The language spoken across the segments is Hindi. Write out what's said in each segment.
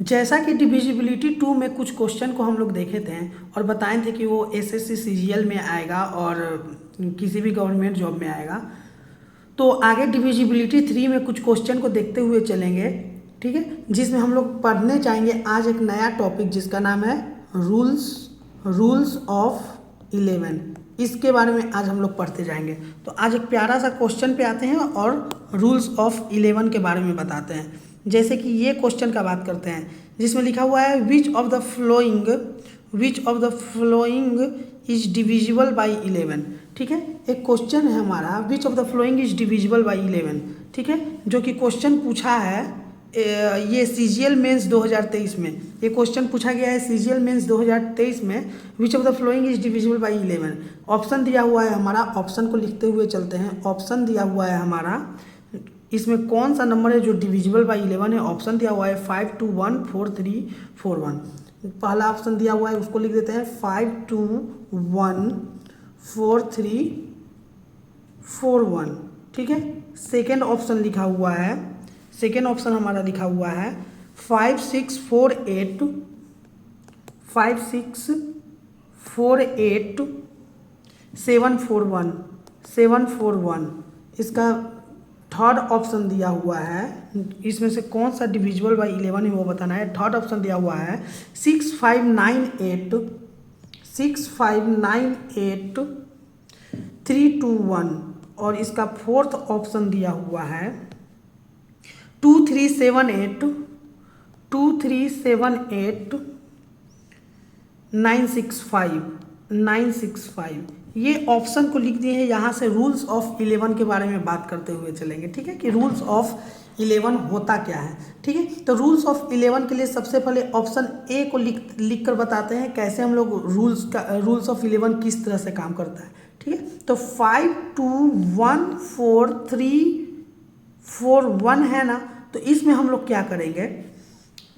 जैसा कि डिविजिबिलिटी 2 में कुछ क्वेश्चन को हम लोग देखे थे और बताए थे कि वो एसएससी सीजीएल में आएगा और किसी भी गवर्नमेंट जॉब में आएगा, तो आगे डिविजिबिलिटी 3 में कुछ क्वेश्चन को देखते हुए चलेंगे, ठीक है, जिसमें हम लोग पढ़ने चाहेंगे आज एक नया टॉपिक जिसका नाम है रूल्स ऑफ 11। इसके बारे में आज हम लोग पढ़ते जाएंगे। तो आज एक प्यारा सा क्वेश्चन पे आते हैं और रूल्स ऑफ 11 के बारे में बताते हैं। जैसे कि ये क्वेश्चन का बात करते हैं जिसमें लिखा हुआ है which of the following is divisible by 11। ठीक है, एक क्वेश्चन है हमारा विच of the following is divisible by 11। ठीक है, जो कि क्वेश्चन पूछा है ये सीजीएल मेंस 2023 में ये क्वेश्चन पूछा गया है सीजीएल मेंस 2023 में विच of the following is divisible by 11। Option दिया हुआ है हमारा, ऑप्शन को लिखते हुए चलते हैं। ऑप्शन दिया हुआ है हमारा, इसमें कौन सा नंबर है जो डिविजिबल बाई 11 है। ऑप्शन दिया हुआ है 5 2 1 4 3 4 1। पहला ऑप्शन दिया हुआ है उसको लिख देते हैं 5 2 1 4 3 4 1। ठीक है, सेकेंड ऑप्शन लिखा हुआ है, सेकेंड ऑप्शन हमारा लिखा हुआ है 5 6 4 8 7 4 1 7 4 1। इसका थर्ड ऑप्शन दिया हुआ है, इसमें से कौन सा डिविजिबल बाई 11 है वो बताना है। थर्ड ऑप्शन दिया हुआ है 6 5 9 8 3 2 1। और इसका फोर्थ ऑप्शन दिया हुआ है 2 3 7 8 9 6 5। ये ऑप्शन को लिख दिए हैं। यहाँ से रूल्स ऑफ 11 के बारे में बात करते हुए चलेंगे। ठीक है, कि रूल्स ऑफ 11 होता क्या है। ठीक है, तो रूल्स ऑफ 11 के लिए सबसे पहले ऑप्शन ए को लिख कर बताते हैं कैसे हम लोग रूल्स ऑफ 11 किस तरह से काम करता है। ठीक है, तो 5 2 1 4 3 4 1 है ना, तो इसमें हम लोग क्या करेंगे,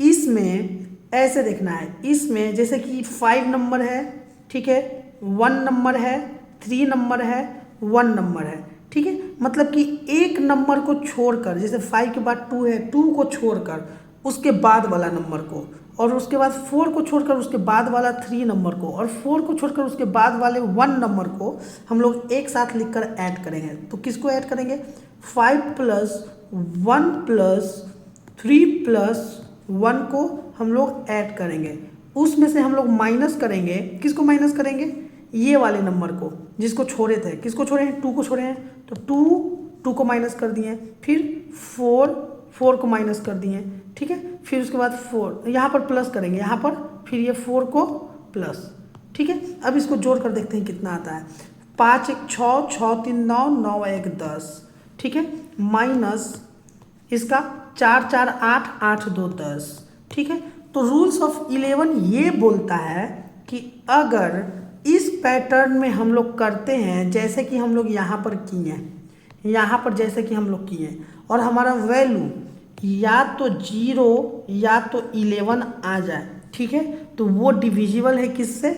इसमें ऐसे देखना है। इसमें जैसे कि 5 नंबर है, ठीक है, 1 नंबर है, 3 नंबर है, 1 नंबर है। ठीक है, मतलब कि एक नंबर को छोड़कर, जैसे 5 के बाद 2 है, 2 को छोड़कर उसके बाद वाला नंबर को, और उसके बाद 4 को छोड़कर उसके बाद वाला 3 नंबर को, और 4 को छोड़कर उसके बाद वाले 1 नंबर को हम लोग एक साथ लिखकर ऐड करेंगे। तो किसको ऐड करेंगे, 5 + 1 + 3 + 1 को हम लोग ऐड करेंगे। उसमें से हम लोग माइनस करेंगे, किसको माइनस करेंगे, ये वाले नंबर को जिसको छोड़े थे। किसको छोड़े हैं, 2 को छोड़े हैं, तो 2 को माइनस कर दिए, फिर 4 को माइनस कर दिए। ठीक है, फिर उसके बाद 4 यहाँ पर प्लस करेंगे, यहाँ पर फिर ये 4 को प्लस। ठीक है, अब इसको जोड़ कर देखते हैं कितना आता है। 5 1 6 6 3 9 9 1 10। ठीक है, माइनस इसका 4 4 8 8 2 10। ठीक है, तो रूल्स ऑफ 11 ये बोलता है कि अगर इस पैटर्न में हम लोग करते हैं, जैसे कि हम लोग यहाँ पर किए हैं, यहाँ पर जैसे कि हम लोग किए हैं, और हमारा वैल्यू या तो 0 या तो 11 आ जाए, ठीक है, तो वो डिविजिबल है किससे,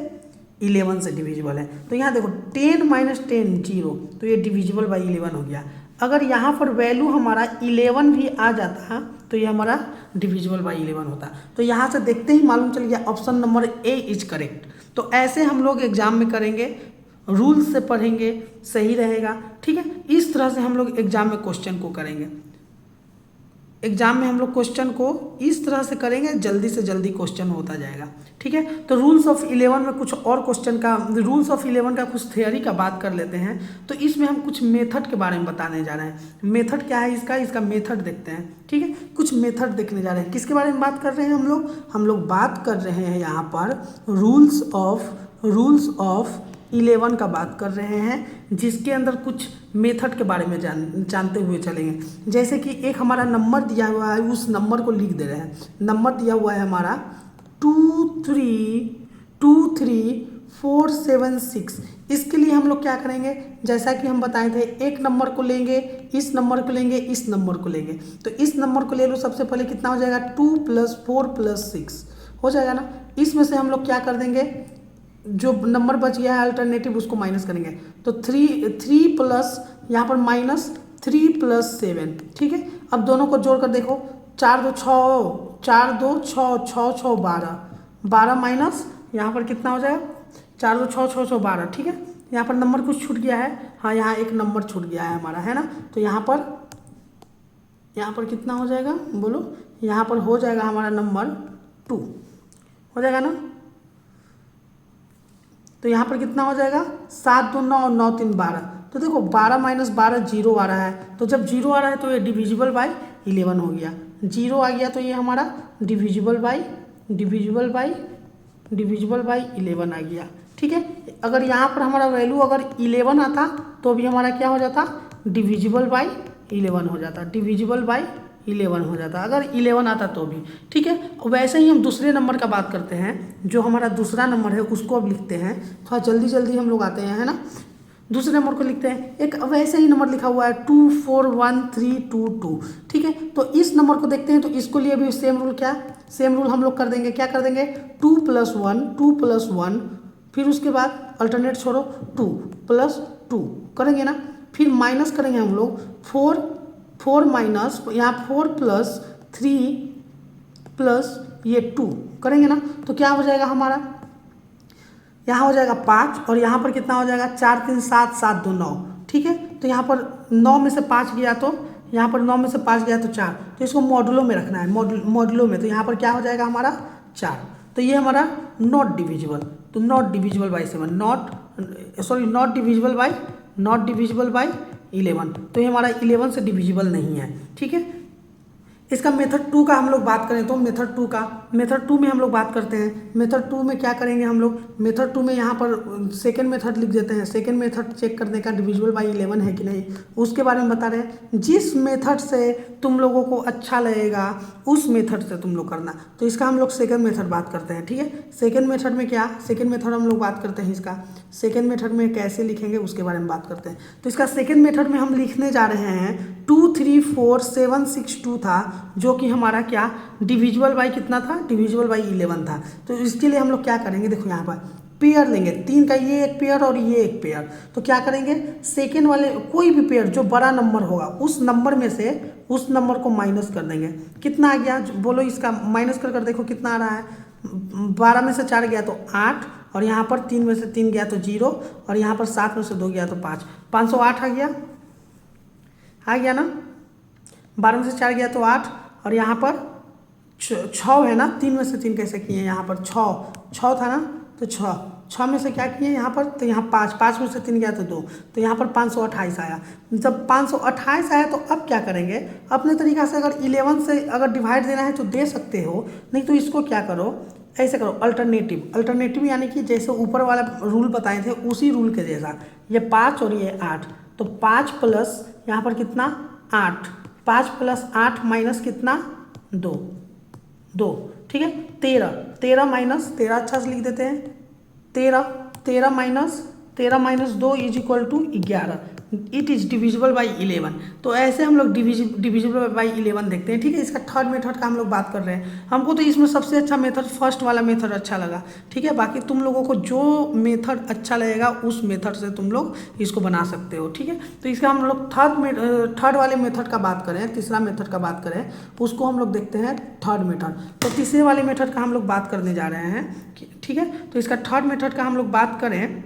11 से डिविजिबल है। तो यहाँ देखो 10 - 10 0, तो ये डिविजिबल बाई 11 हो गया। अगर यहाँ पर वैल्यू हमारा 11 भी आ जाता तो ये हमारा डिविजिबल बाई 11 होता। तो यहाँ से देखते ही मालूम चल गया option number A is correct. तो ऐसे हम लोग एग्जाम में करेंगे, रूल्स से पढ़ेंगे, सही रहेगा। ठीक है, इस तरह से हम लोग एग्जाम में क्वेश्चन को करेंगे। एग्जाम में हम लोग क्वेश्चन को इस तरह से करेंगे, जल्दी से जल्दी क्वेश्चन होता जाएगा। ठीक है, तो रूल्स ऑफ 11 में कुछ और क्वेश्चन का, रूल्स ऑफ 11 का कुछ थ्योरी का बात कर लेते हैं। तो इसमें हम कुछ मेथड के बारे में बताने जा रहे हैं। मेथड क्या है इसका मेथड देखते हैं। ठीक है, कुछ मेथड देखने जा रहे हैं। किसके बारे में बात कर रहे हैं हम लोग बात कर रहे हैं यहाँ पर रूल्स ऑफ 11 का बात कर रहे हैं, जिसके अंदर कुछ मेथड के बारे में जानते हुए चलेंगे। जैसे कि एक हमारा नंबर दिया हुआ है, उस नंबर को लिख दे रहे हैं। नंबर दिया हुआ है हमारा 23476। इसके लिए हम लोग क्या करेंगे, जैसा कि हम बताए थे, एक नंबर को लेंगे, इस नंबर को लेंगे, इस नंबर को लेंगे। तो इस नंबर को ले लो, सबसे पहले कितना हो जाएगा, 2 + 4 + 6 हो जाएगा ना। इसमें से हम लोग क्या कर देंगे, जो नंबर बच गया है अल्टरनेटिव उसको माइनस करेंगे। तो 3 प्लस यहाँ पर -3 + 7। ठीक है, अब दोनों को जोड़कर देखो, 4 2 6, 4 2 6, 6 6 12, 12 माइनस यहाँ पर कितना हो जाएगा 4 2 6 6 6 12, ठीक है। यहाँ पर नंबर कुछ छूट गया है, हाँ यहाँ एक नंबर छूट गया है हमारा, है ना। तो यहाँ पर कितना हो जाएगा बोलो, यहाँ पर हो जाएगा हमारा नंबर 2 हो जाएगा ना। तो यहाँ पर कितना हो जाएगा 7 2 9 और 9 3 12। तो देखो 12 माइनस 12 जीरो आ रहा है, तो जब जीरो आ रहा है तो ये डिविजिबल बाय 11 हो गया। जीरो आ गया तो ये हमारा डिविजिबल बाय 11 आ गया, ठीक है। अगर यहाँ पर हमारा वैल्यू अगर 11 आता तो भी हमारा क्या हो जाता, डिविजिबल बाय 11 हो जाता, डिविजिबल बाय 11 हो जाता अगर 11 आता तो भी, ठीक है। वैसे ही हम दूसरे नंबर का बात करते हैं, जो हमारा दूसरा नंबर है उसको अब लिखते हैं। थोड़ा जल्दी जल्दी हम लोग आते हैं, है ना। दूसरे नंबर को लिखते हैं, एक वैसे ही नंबर लिखा हुआ है 2 4 1 3 2 2, ठीक है। तो इस नंबर को देखते हैं, तो इसको लिए भी सेम रूल, क्या सेम रूल हम लोग कर देंगे, क्या कर देंगे 2 + 1, फिर उसके बाद अल्टरनेट छोड़ो 2 + 2 करेंगे ना, फिर माइनस करेंगे हम लोग 4 माइनस यहाँ 4 + 3 प्लस ये 2 करेंगे ना, तो क्या हो जाएगा हमारा, यहाँ हो जाएगा 5 और यहाँ पर कितना हो जाएगा 4 3 7 7 2 9, ठीक है। तो यहाँ पर 9 में से 5 गया तो यहाँ पर 9 में से 5 गया तो 4, तो इसको मॉडुलो में रखना है, मॉडुलो में। तो यहाँ पर क्या हो जाएगा हमारा 4, तो ये हमारा नॉट डिविजिबल, तो not divisible by 7, not divisible by 11, तो ये हमारा 11 से डिविजिबल नहीं है, ठीक है। इसका मेथड 2 का हम लोग बात करें तो मेथड 2 में हम लोग बात करते हैं। मेथड 2 में क्या करेंगे हम लोग, मेथड 2 में यहाँ पर सेकेंड मेथड लिख देते हैं। सेकेंड मेथड चेक करने का डिविजिबल बाई 11 है कि नहीं, उसके बारे में बता रहे हैं। जिस मेथड से तुम लोगों को अच्छा लगेगा उस मेथड से तुम लोग करना, तो इसका हम लोग सेकेंड मेथड बात करते हैं, ठीक है। सेकेंड मेथड में क्या, सेकेंड मेथड हम लोग बात करते हैं, इसका सेकेंड मेथड में कैसे लिखेंगे उसके बारे में बात करते हैं। तो इसका सेकेंड मेथड में हम लिखने जा रहे हैं 2 3 4 7 6 2 था, जो कि हमारा क्या डिविजिबल बाई कितना था, डिविजिबल बाई 11 था। तो इसके लिए हम लोग क्या करेंगे, देखो यहाँ पर पेयर लेंगे, 3 का ये एक पेयर और ये एक पेयर। तो क्या करेंगे, सेकेंड वाले कोई भी पेयर जो बड़ा नंबर होगा उस नंबर में से उस नंबर को माइनस कर देंगे। कितना आ गया बोलो, इसका माइनस कर देखो कितना आ रहा है, 12 में से 4 गया तो 8, और यहाँ पर 3 में से 3 गया तो 0, और यहाँ पर 7 में से 2 गया तो 5, 508 आ गया ना। 12 में से 4 गया तो 8, और यहाँ पर 6 है ना, 3 में से 3 कैसे किए, यहाँ पर 6 था ना, तो 6 में से क्या किए यहाँ पर, तो यहाँ 5 में से 3 गया तो 2, तो यहाँ पर 528 आया। जब 528 आया तो अब क्या करेंगे, अपने तरीक़ा से अगर 11 से अगर डिवाइड देना है तो दे सकते हो, नहीं तो इसको क्या करो, ऐसे करो अल्टरनेटिव यानी कि जैसे ऊपर वाला रूल बताए थे उसी रूल के जैसा, ये 5 और ये 8, तो 5 प्लस यहाँ पर कितना 8, 5 + 8 माइनस कितना 2, ठीक है। 13 माइनस 13 अच्छा से लिख देते हैं, 13 minus 2 is equal to 11, it is divisible by 11। तो ऐसे हम लोग डिविजिबल बाई 11 देखते हैं, ठीक है। इसका थर्ड मेथड का हम लोग बात कर रहे हैं। हमको तो इसमें सबसे अच्छा मेथड फर्स्ट वाला मेथड अच्छा लगा, ठीक है। बाकी तुम लोगों को जो मेथड अच्छा लगेगा उस मेथड से तुम लोग इसको बना सकते हो, ठीक है। तो इसका हम लोग थर्ड वाले मेथड का बात करें, तीसरा मेथड का बात करें, उसको हम लोग देखते हैं थर्ड मेथड। तो तीसरे वाले मेथड का हम लोग बात करने जा रहे हैं, ठीक है। तो इसका थर्ड मेथड का हम लोग बात करें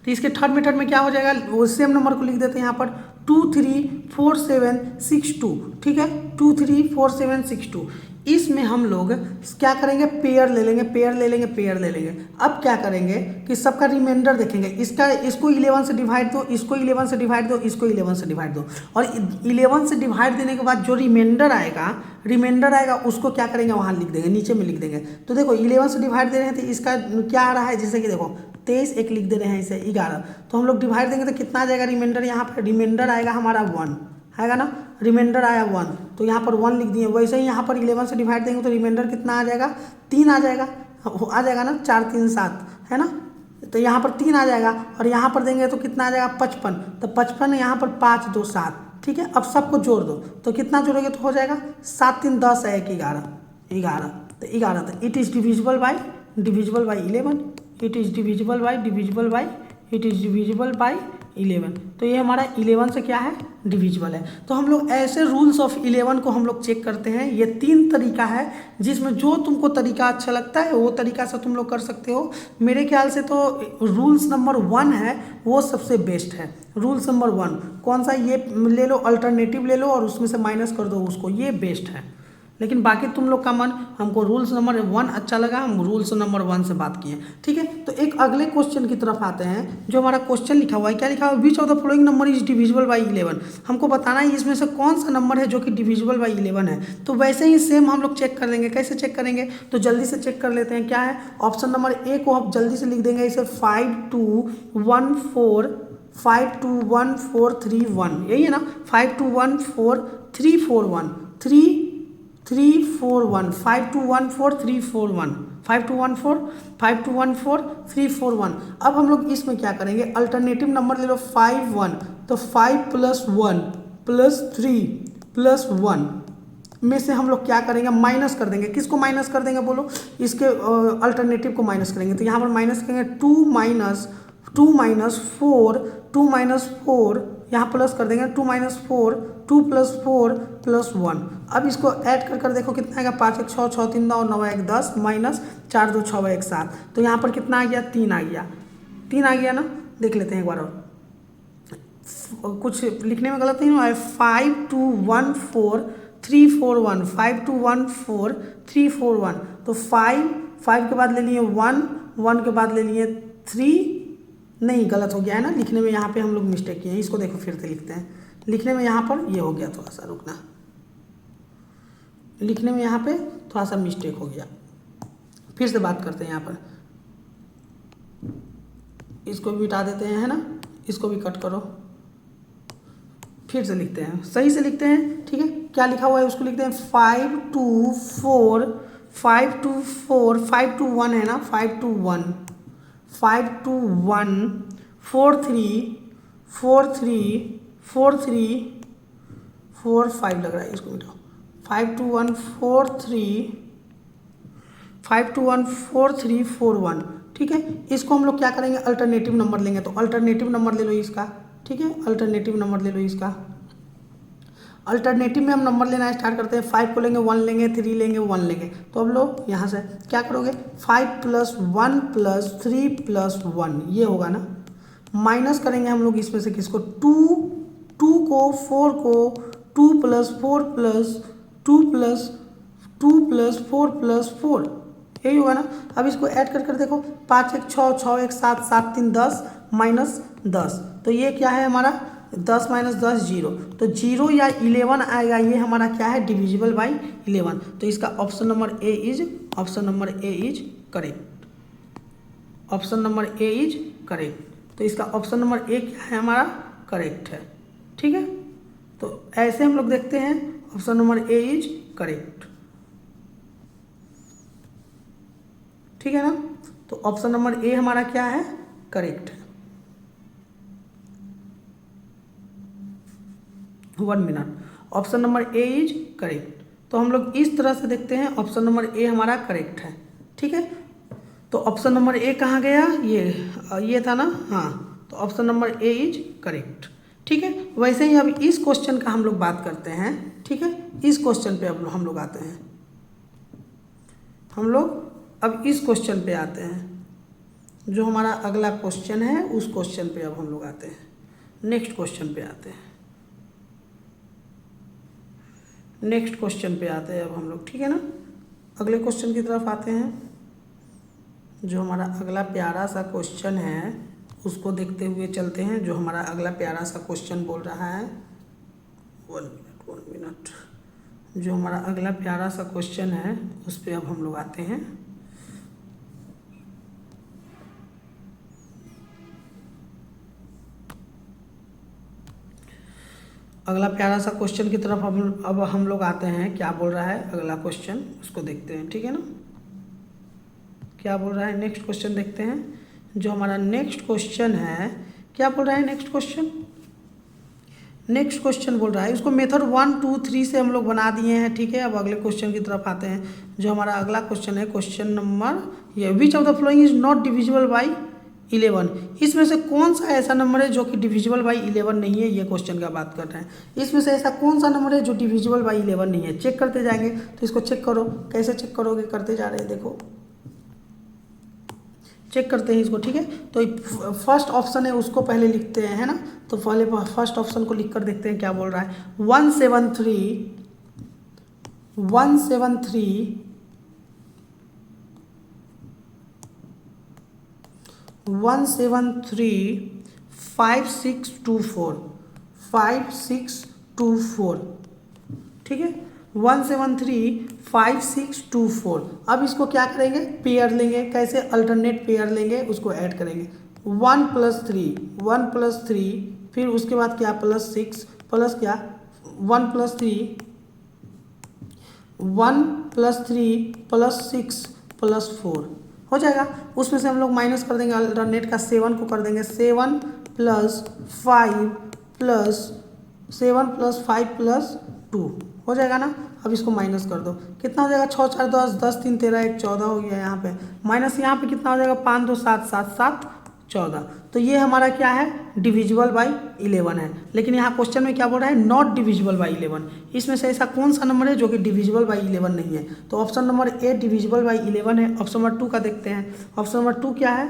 तो इसके थर्ड मेथड में क्या हो जाएगा, वो सेम नंबर को लिख देते हैं यहाँ पर 2 3 4 7 6 2, ठीक है। 2 3 4 7 6 2, इसमें हम लोग क्या करेंगे, पेयर ले लेंगे। अब क्या करेंगे कि सबका रिमाइंडर देखेंगे, इसको 11 से डिवाइड दो, इसको 11 से डिवाइड दो, इसको 11 से डिवाइड दो, और 11 से डिवाइड देने के बाद जो रिमाइंडर आएगा उसको क्या करेंगे, वहाँ लिख देंगे, नीचे में लिख देंगे। तो देखो 11 से डिवाइड दे रहे हैं तो इसका क्या आ रहा है, जैसे कि देखो 23, एक लिख दे रहे हैं इसे 11, तो हम लोग डिवाइड देंगे तो कितना आ जाएगा रिमाइंडर, यहाँ पर रिमाइंडर आएगा हमारा 1 आएगा ना, रिमाइंडर आया 1, तो यहाँ पर 1 लिख दिए। वैसे ही यहाँ पर 11 से डिवाइड देंगे तो रिमाइंडर कितना आ जाएगा, 3 आ जाएगा ना, 4 3 7 है ना, तो यहाँ पर 3 आ जाएगा, और यहाँ पर देंगे तो कितना आ जाएगा 55, तो 55 यहाँ पर 5 2 7, ठीक है। अब सबको जोड़ दो तो कितना जोड़ोगे तो हो जाएगा 7 3 10 है 1 11, तो 11, तो it is divisible by 11, it is divisible by 11। तो ये हमारा 11 से क्या है, डिविजिबल है। तो हम लोग ऐसे रूल्स ऑफ 11 को हम लोग चेक करते हैं। ये 3 तरीका है जिसमें जो तुमको तरीका अच्छा लगता है वो तरीका से तुम लोग कर सकते हो। मेरे ख्याल से तो रूल्स नंबर 1 है वो सबसे बेस्ट है। रूल्स नंबर 1 कौन सा, ये ले लो, अल्टरनेटिव ले लो और उसमें से माइनस कर दो उसको, ये बेस्ट है। लेकिन बाकी तुम लोग का मन, हमको रूल्स नंबर 1 अच्छा लगा, हम रूल्स नंबर 1 से बात किए, ठीक है। तो एक अगले क्वेश्चन की तरफ आते हैं। जो हमारा क्वेश्चन लिखा हुआ है, क्या लिखा हुआ है, which of the following number is divisible by 11। हमको बताना है इसमें से कौन सा नंबर है जो कि डिविजिबल बाई 11 है। तो वैसे ही सेम हम लोग चेक कर लेंगे। कैसे चेक करेंगे, तो जल्दी से चेक कर लेते हैं। क्या है, ऑप्शन नंबर ए को हम जल्दी से लिख देंगे इसे 5214 यही है ना, 5214 341 5214 अब हम लोग इसमें क्या करेंगे, अल्टरनेटिव नंबर ले लो 51, तो 5 + 1 + 3 + 1 में से हम लोग क्या करेंगे, माइनस कर देंगे। किसको माइनस कर देंगे बोलो, इसके अल्टरनेटिव को माइनस करेंगे। तो यहाँ पर माइनस करेंगे 2 - 4 यहाँ प्लस कर देंगे 2 - 4 2 + 4 + 1। अब इसको ऐड कर देखो कितना आएगा, 5 × 1 = 6 6 × 3 = 9 × 1 = 10 -4 × 2 = 6 × 1 = 7। तो यहाँ पर कितना आ गया, 3 आ गया। 3 आ गया ना, देख लेते हैं एक बार और, कुछ लिखने में गलत नहीं हुआ है। 5214 341 तो 5 के बाद ले लिए 1 के बाद ले लिए 3, नहीं गलत हो गया है ना लिखने में, यहाँ पे हम लोग मिस्टेक किए हैं। इसको देखो फिर से लिखते हैं, लिखने में यहाँ पर ये हो गया, थोड़ा सा रुकना, लिखने में यहाँ पे थोड़ा सा मिस्टेक हो गया। फिर से बात करते हैं यहाँ पर, इसको भी मिटा देते हैं, है ना, इसको भी कट करो, फिर से लिखते हैं, सही से लिखते हैं, ठीक है। क्या लिखा हुआ है उसको लिखते हैं 524 521 है ना, 521 43 लग रहा है, इसको मिटाओ, 5214341, ठीक है। इसको हम लोग क्या करेंगे, अल्टरनेटिव नंबर लेंगे। तो अल्टरनेटिव नंबर ले लो इसका, ठीक है, अल्टरनेटिव नंबर ले लो इसका। अल्टरनेटिव में हम नंबर लेना स्टार्ट करते हैं। 5 को लेंगे, 1 लेंगे, 3 लेंगे, 1 लेंगे। तो अब लोग यहाँ से क्या करोगे, 5 + 1 + 3 + 1 ये होगा ना, माइनस करेंगे हम लोग इसमें से किसको, 2 को 4 को 2 + 4 + 2 + 2 + 4 + 4 यही होगा ना। अब इसको ऐड कर देखो, 5 × 1 = 6 6 × 1 = 7 7 × 3 = 10 -10। तो ये क्या है हमारा, 10 - 10 0, तो 0 या 11 आएगा। ये हमारा क्या है, डिविजिबल बाई 11। तो इसका option number A is correct. Option number A is correct. तो इसका ऑप्शन नंबर ए क्या है हमारा, करेक्ट है, ठीक है। तो ऐसे हम लोग देखते हैं, option number A is correct, ठीक है ना। तो ऑप्शन नंबर ए हमारा क्या है, करेक्ट है। 1 minute, option number A is correct. तो हम लोग इस तरह से देखते हैं, ऑप्शन नंबर ए हमारा करेक्ट है, ठीक है। तो ऑप्शन नंबर ए कहाँ गया, ये था ना, हाँ। तो option number A is correct, ठीक है। वैसे ही अब इस क्वेश्चन का हम लोग बात करते हैं, ठीक है। इस क्वेश्चन पे अब हम लोग आते हैं, हम लोग अब इस क्वेश्चन पे आते हैं, जो हमारा अगला क्वेश्चन है उस क्वेश्चन पे अब हम लोग आते हैं, नेक्स्ट क्वेश्चन पे आते हैं, नेक्स्ट क्वेश्चन पे आते हैं अब हम लोग, ठीक है ना। अगले क्वेश्चन की तरफ आते हैं, जो हमारा अगला प्यारा सा क्वेश्चन है उसको देखते हुए चलते हैं। जो हमारा अगला प्यारा सा क्वेश्चन बोल रहा है, 1 मिनट, जो हमारा अगला प्यारा सा क्वेश्चन है उस पर अब हम लोग आते हैं। अगला प्यारा सा क्वेश्चन की तरफ अब हम लोग आते हैं। क्या बोल रहा है अगला क्वेश्चन, उसको देखते हैं, ठीक है ना। क्या बोल रहा है, नेक्स्ट क्वेश्चन देखते हैं। जो हमारा नेक्स्ट क्वेश्चन है, क्या बोल रहा है नेक्स्ट क्वेश्चन बोल रहा है, इसको मेथड 1 2 3 से हम लोग बना दिए हैं, ठीक है। अब अगले क्वेश्चन की तरफ आते हैं। जो हमारा अगला क्वेश्चन है, क्वेश्चन नंबर ये, विच of the following is not divisible by 11, इसमें से कौन सा ऐसा नंबर है जो कि डिविजिबल बाई 11 नहीं है, ये क्वेश्चन का बात कर रहे हैं। इसमें से ऐसा कौन सा नंबर है जो डिविजिबल बाई 11 नहीं है, चेक करते जाएंगे। तो इसको चेक करो, कैसे चेक करोगे, करते जा रहे हैं, देखो चेक करते हैं इसको, ठीक है। तो फर्स्ट ऑप्शन है उसको पहले लिखते हैं, है ना। तो पहले फर्स्ट ऑप्शन को लिख कर देखते हैं क्या बोल रहा है। 173 5624, ठीक है। 1735624। अब इसको क्या करेंगे, पेयर लेंगे। कैसे, अल्टरनेट पेयर लेंगे, उसको ऐड करेंगे। 1 + 3, फिर उसके बाद क्या, +6 प्लस क्या 1 + 3 +6 +4 हो जाएगा। उसमें से हम लोग माइनस कर देंगे अल्टरनेट का, 7 को कर देंगे 7 + 5 + 2 हो जाएगा ना। अब इसको माइनस कर दो, कितना हो जाएगा, 6 4 10, 10 3 13, 1 14 हो गया यहाँ पे। माइनस यहाँ पे कितना हो जाएगा, 5 2 7 7 7 14। तो ये हमारा क्या है, डिविजिबल बाई 11 है। लेकिन यहाँ क्वेश्चन में क्या बोल रहा है, नॉट डिविजिबल बाई 11। इसमें से ऐसा कौन सा नंबर है जो कि डिविजिबल बाई 11 नहीं है। तो option number A divisible by 11 है। ऑप्शन नंबर 2 का देखते हैं। ऑप्शन नंबर 2 क्या है,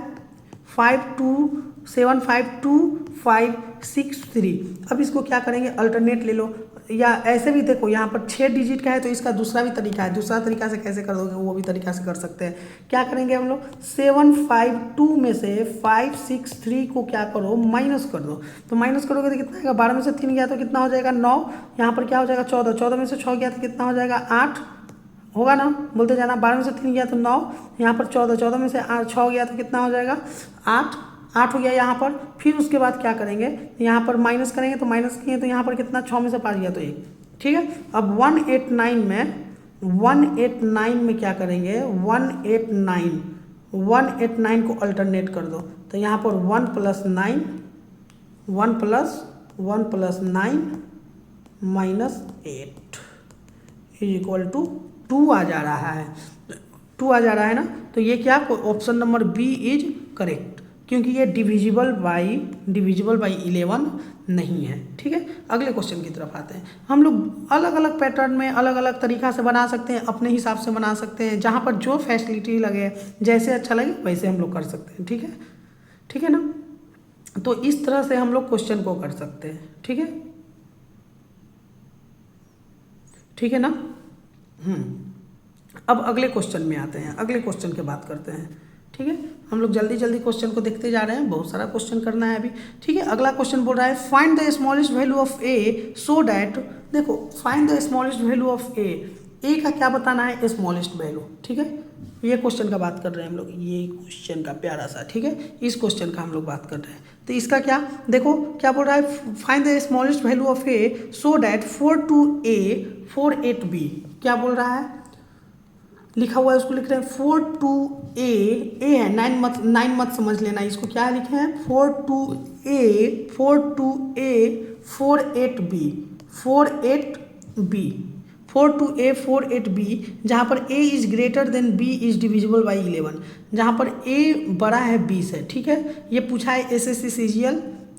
5275253। अब इसको क्या करेंगे, अल्टरनेट ले लो, या ऐसे भी देखो, यहाँ पर 6 डिजिट का है तो इसका दूसरा भी तरीका है। दूसरा तरीका से कैसे कर दोगे, वो भी तरीका से कर सकते हैं। क्या करेंगे हम लोग, 752 में से 563 को क्या करो, माइनस कर दो। तो माइनस करोगे तो कितना आएगा, 12 में से 3 गया तो कितना हो जाएगा, 9। यहाँ पर क्या हो जाएगा, 14, 14 में से 6 गया तो कितना हो जाएगा, 8 होगा ना, बोलते जाना। 12 में से 3 गया तो 9, यहाँ पर 14, 14 में से 6 गया तो कितना हो जाएगा, 8 हो गया यहाँ पर। फिर उसके बाद क्या करेंगे, यहाँ पर माइनस करेंगे, तो माइनस किए तो यहाँ पर कितना, 6 में से 5 गया तो 1, ठीक है। अब 189 में क्या करेंगे, 189 को अल्टरनेट कर दो। तो यहाँ पर 1 + 9 -8 = 2 आ जा रहा है, 2 आ जा रहा है ना। तो ये क्या, option number B is correct, क्योंकि ये डिविजिबल बाई 11 नहीं है, ठीक है। अगले क्वेश्चन की तरफ आते हैं। हम लोग अलग अलग पैटर्न में अलग अलग तरीका से बना सकते हैं, अपने हिसाब से बना सकते हैं, जहाँ पर जो फैसिलिटी लगे, जैसे अच्छा लगे वैसे हम लोग कर सकते हैं, ठीक है, ठीक है ना। तो इस तरह से हम लोग क्वेश्चन को कर सकते हैं, ठीक है, ठीक है ना। अब अगले क्वेश्चन में आते हैं, अगले क्वेश्चन की बात करते हैं, ठीक है। हम लोग जल्दी जल्दी क्वेश्चन को देखते जा रहे हैं, बहुत सारा क्वेश्चन करना है अभी, ठीक है। अगला क्वेश्चन बोल रहा है, find the smallest value of A so that, देखो find the smallest value of A का क्या बताना है, स्मॉलेस्ट वैल्यू, ठीक है। ये क्वेश्चन का बात कर रहे हैं हम लोग, ये क्वेश्चन का प्यारा सा, ठीक है, इस क्वेश्चन का हम लोग बात कर रहे हैं। तो इसका क्या, देखो क्या बोल रहा है, find the smallest value of A so that 4 4 8 B, क्या बोल रहा है, लिखा हुआ है उसको लिख रहे हैं 4 2 ए है, 9 मत समझ लेना, इसको क्या लिखे हैं, 4 2 ए 4 8 बी 4 2 ए 4 8 बी, जहाँ पर a is greater then b is divisible by 11, जहाँ पर a बड़ा है b से, ठीक है। ये पूछा है SSC CGL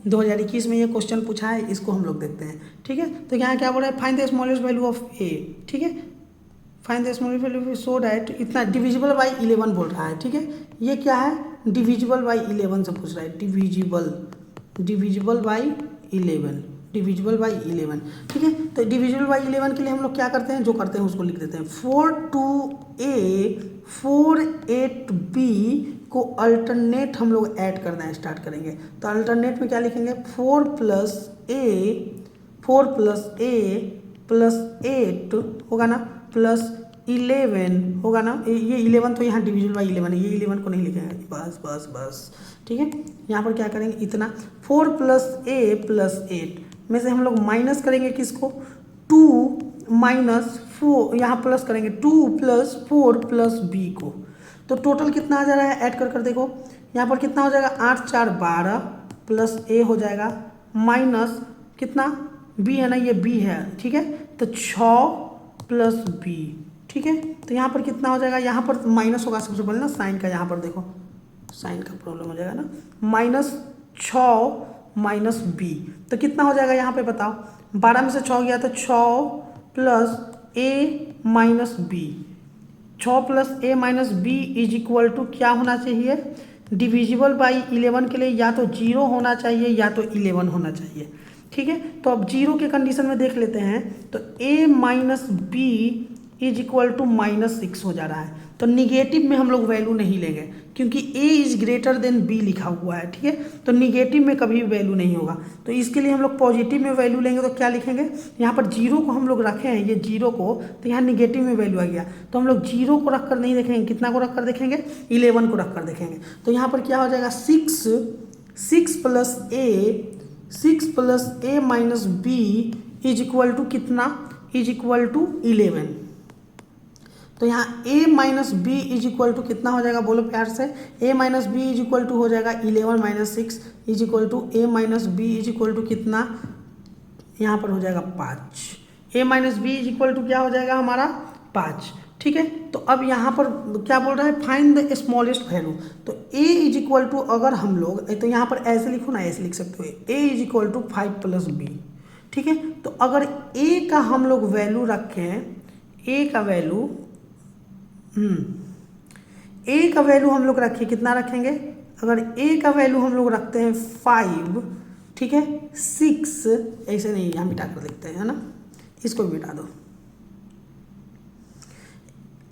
2021 में, ये क्वेश्चन पूछा है, इसको हम लोग देखते हैं, ठीक है। तो यहाँ क्या बोल रहा है, find the smallest value of a, ठीक है, find the smallest value so that, इतना डिविजिबल बाई 11 बोल रहा है, ठीक है। ये क्या है, डिविजिबल बाई 11 से पूछ रहा है, डिविजिबल बाई 11, ठीक है। तो डिविजिबल बाई 11 के लिए हम लोग क्या करते हैं, जो करते हैं उसको लिख देते हैं। 4 2 ए 4 8 बी को अल्टरनेट हम लोग ऐड करना स्टार्ट करेंगे। तो अल्टरनेट में क्या लिखेंगे, 4 + a + 8 होगा ना, +11 होगा ना। ये 11 तो यहाँ डिविजिबल बाई 11 है, ये 11 को नहीं लिखेंगे, बस, ठीक है। यहाँ पर क्या करेंगे, इतना 4 + a + 8 में से हम लोग माइनस करेंगे किसको, 2 - 4, यहाँ प्लस करेंगे 2 + 4 + b को। तो टोटल कितना आ जा रहा है, ऐड कर देखो, यहाँ पर कितना हो जाएगा, 8 4 12 + a हो जाएगा, माइनस कितना b है ना, ये b है, ठीक है। तो 6 + b, ठीक है। तो यहाँ पर कितना हो जाएगा, यहाँ पर माइनस होगा सबसे पहले ना, साइन का यहाँ पर देखो साइन का प्रॉब्लम हो जाएगा ना, -6 माइनस बी, तो कितना हो जाएगा यहाँ पे बताओ, 12 में से 6 गया तो 6 plus A minus B, 6 plus A minus B is equal to क्या होना चाहिए, डिविजिबल बाई 11 के लिए या तो 0 होना चाहिए या तो 11 होना चाहिए। ठीक है, तो अब 0 के कंडीशन में देख लेते हैं, तो a minus B is equal to -6 हो जा रहा है, तो निगेटिव में हम लोग वैल्यू नहीं लेंगे क्योंकि a is greater then b लिखा हुआ है। ठीक है, तो निगेटिव में कभी भी वैल्यू नहीं होगा, तो इसके लिए हम लोग पॉजिटिव में वैल्यू लेंगे। तो क्या लिखेंगे, यहाँ पर 0 को हम लोग रखे हैं, ये 0 को, तो यहाँ निगेटिव में वैल्यू आ गया, तो हम लोग 0 को रख कर नहीं देखेंगे, कितना को रख कर देखेंगे, 11 को रख कर देखेंगे। तो यहाँ पर क्या हो जाएगा, 6 plus A minus B is equal to कितना, इज इक्वल टू 11। तो यहाँ a minus B is equal to कितना हो जाएगा, बोलो प्यार से, a minus B is equal to हो जाएगा 11 minus 6 is equal to a minus B is equal to कितना, यहाँ पर हो जाएगा 5। a minus B is equal to क्या हो जाएगा हमारा 5। ठीक है, तो अब यहाँ पर क्या बोल रहा है, फाइंड द स्मॉलेस्ट वैल्यू। तो a इज इक्वल टू, अगर हम लोग, तो यहाँ पर ऐसे लिखो ना, ऐसे लिख सकते हो, a is equal to 5 plus B. ठीक है, तो अगर a का हम लोग वैल्यू रखें, a का वैल्यू a का वैल्यू हम लोग रखिए, कितना रखेंगे, अगर a का वैल्यू हम लोग रखते हैं 5, ठीक है, 6, ऐसे नहीं, यहाँ मिटा कर लिखते हैं, है ना, इसको भी मिटा दो।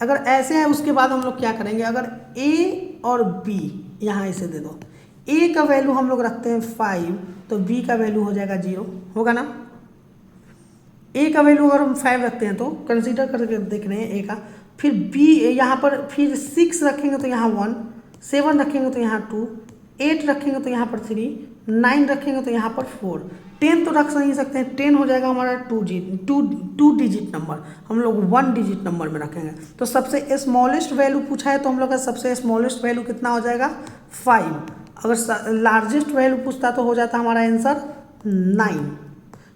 अगर ऐसे है उसके बाद हम लोग क्या करेंगे, अगर a और b यहाँ ऐसे दे दो, a का वैल्यू हम लोग रखते हैं 5, तो b का वैल्यू हो जाएगा 0, होगा ना। a का वैल्यू अगर हम 5 रखते हैं तो कंसीडर करके देख रहे हैं a का, फिर b यहाँ पर, फिर 6 रखेंगे तो यहाँ 1, 7 रखेंगे तो यहाँ 2, 8 रखेंगे तो यहाँ पर 3, 9 रखेंगे तो यहाँ पर 4, 10 तो रख नहीं सकते हैं, 10 हो जाएगा हमारा 2 डिजिट नंबर, हम लोग 1 डिजिट नंबर में रखेंगे। तो सबसे स्मॉलेस्ट वैल्यू पूछा है तो हम लोग का सबसे स्मॉलेस्ट वैल्यू कितना हो जाएगा 5। अगर लार्जेस्ट वैल्यू पूछता तो हो जाता हमारा आंसर 9।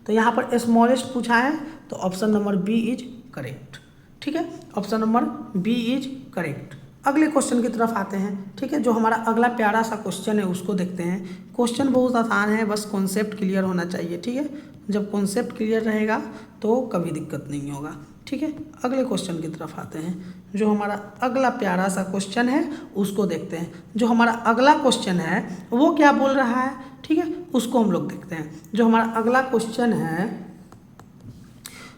तो यहाँ पर स्मॉलेस्ट पूछा है तो option number B is correct. ठीक है, option number B is correct. अगले क्वेश्चन की तरफ आते हैं। ठीक है, जो हमारा अगला प्यारा सा क्वेश्चन है उसको देखते हैं। क्वेश्चन बहुत आसान है, बस कॉन्सेप्ट क्लियर होना चाहिए। ठीक है, जब कॉन्सेप्ट क्लियर रहेगा तो कभी दिक्कत नहीं होगा। ठीक है, अगले क्वेश्चन की तरफ आते हैं। जो हमारा अगला प्यारा सा क्वेश्चन है उसको देखते हैं। जो हमारा अगला क्वेश्चन है वो क्या बोल रहा है, ठीक है, उसको हम लोग देखते हैं। जो हमारा अगला क्वेश्चन है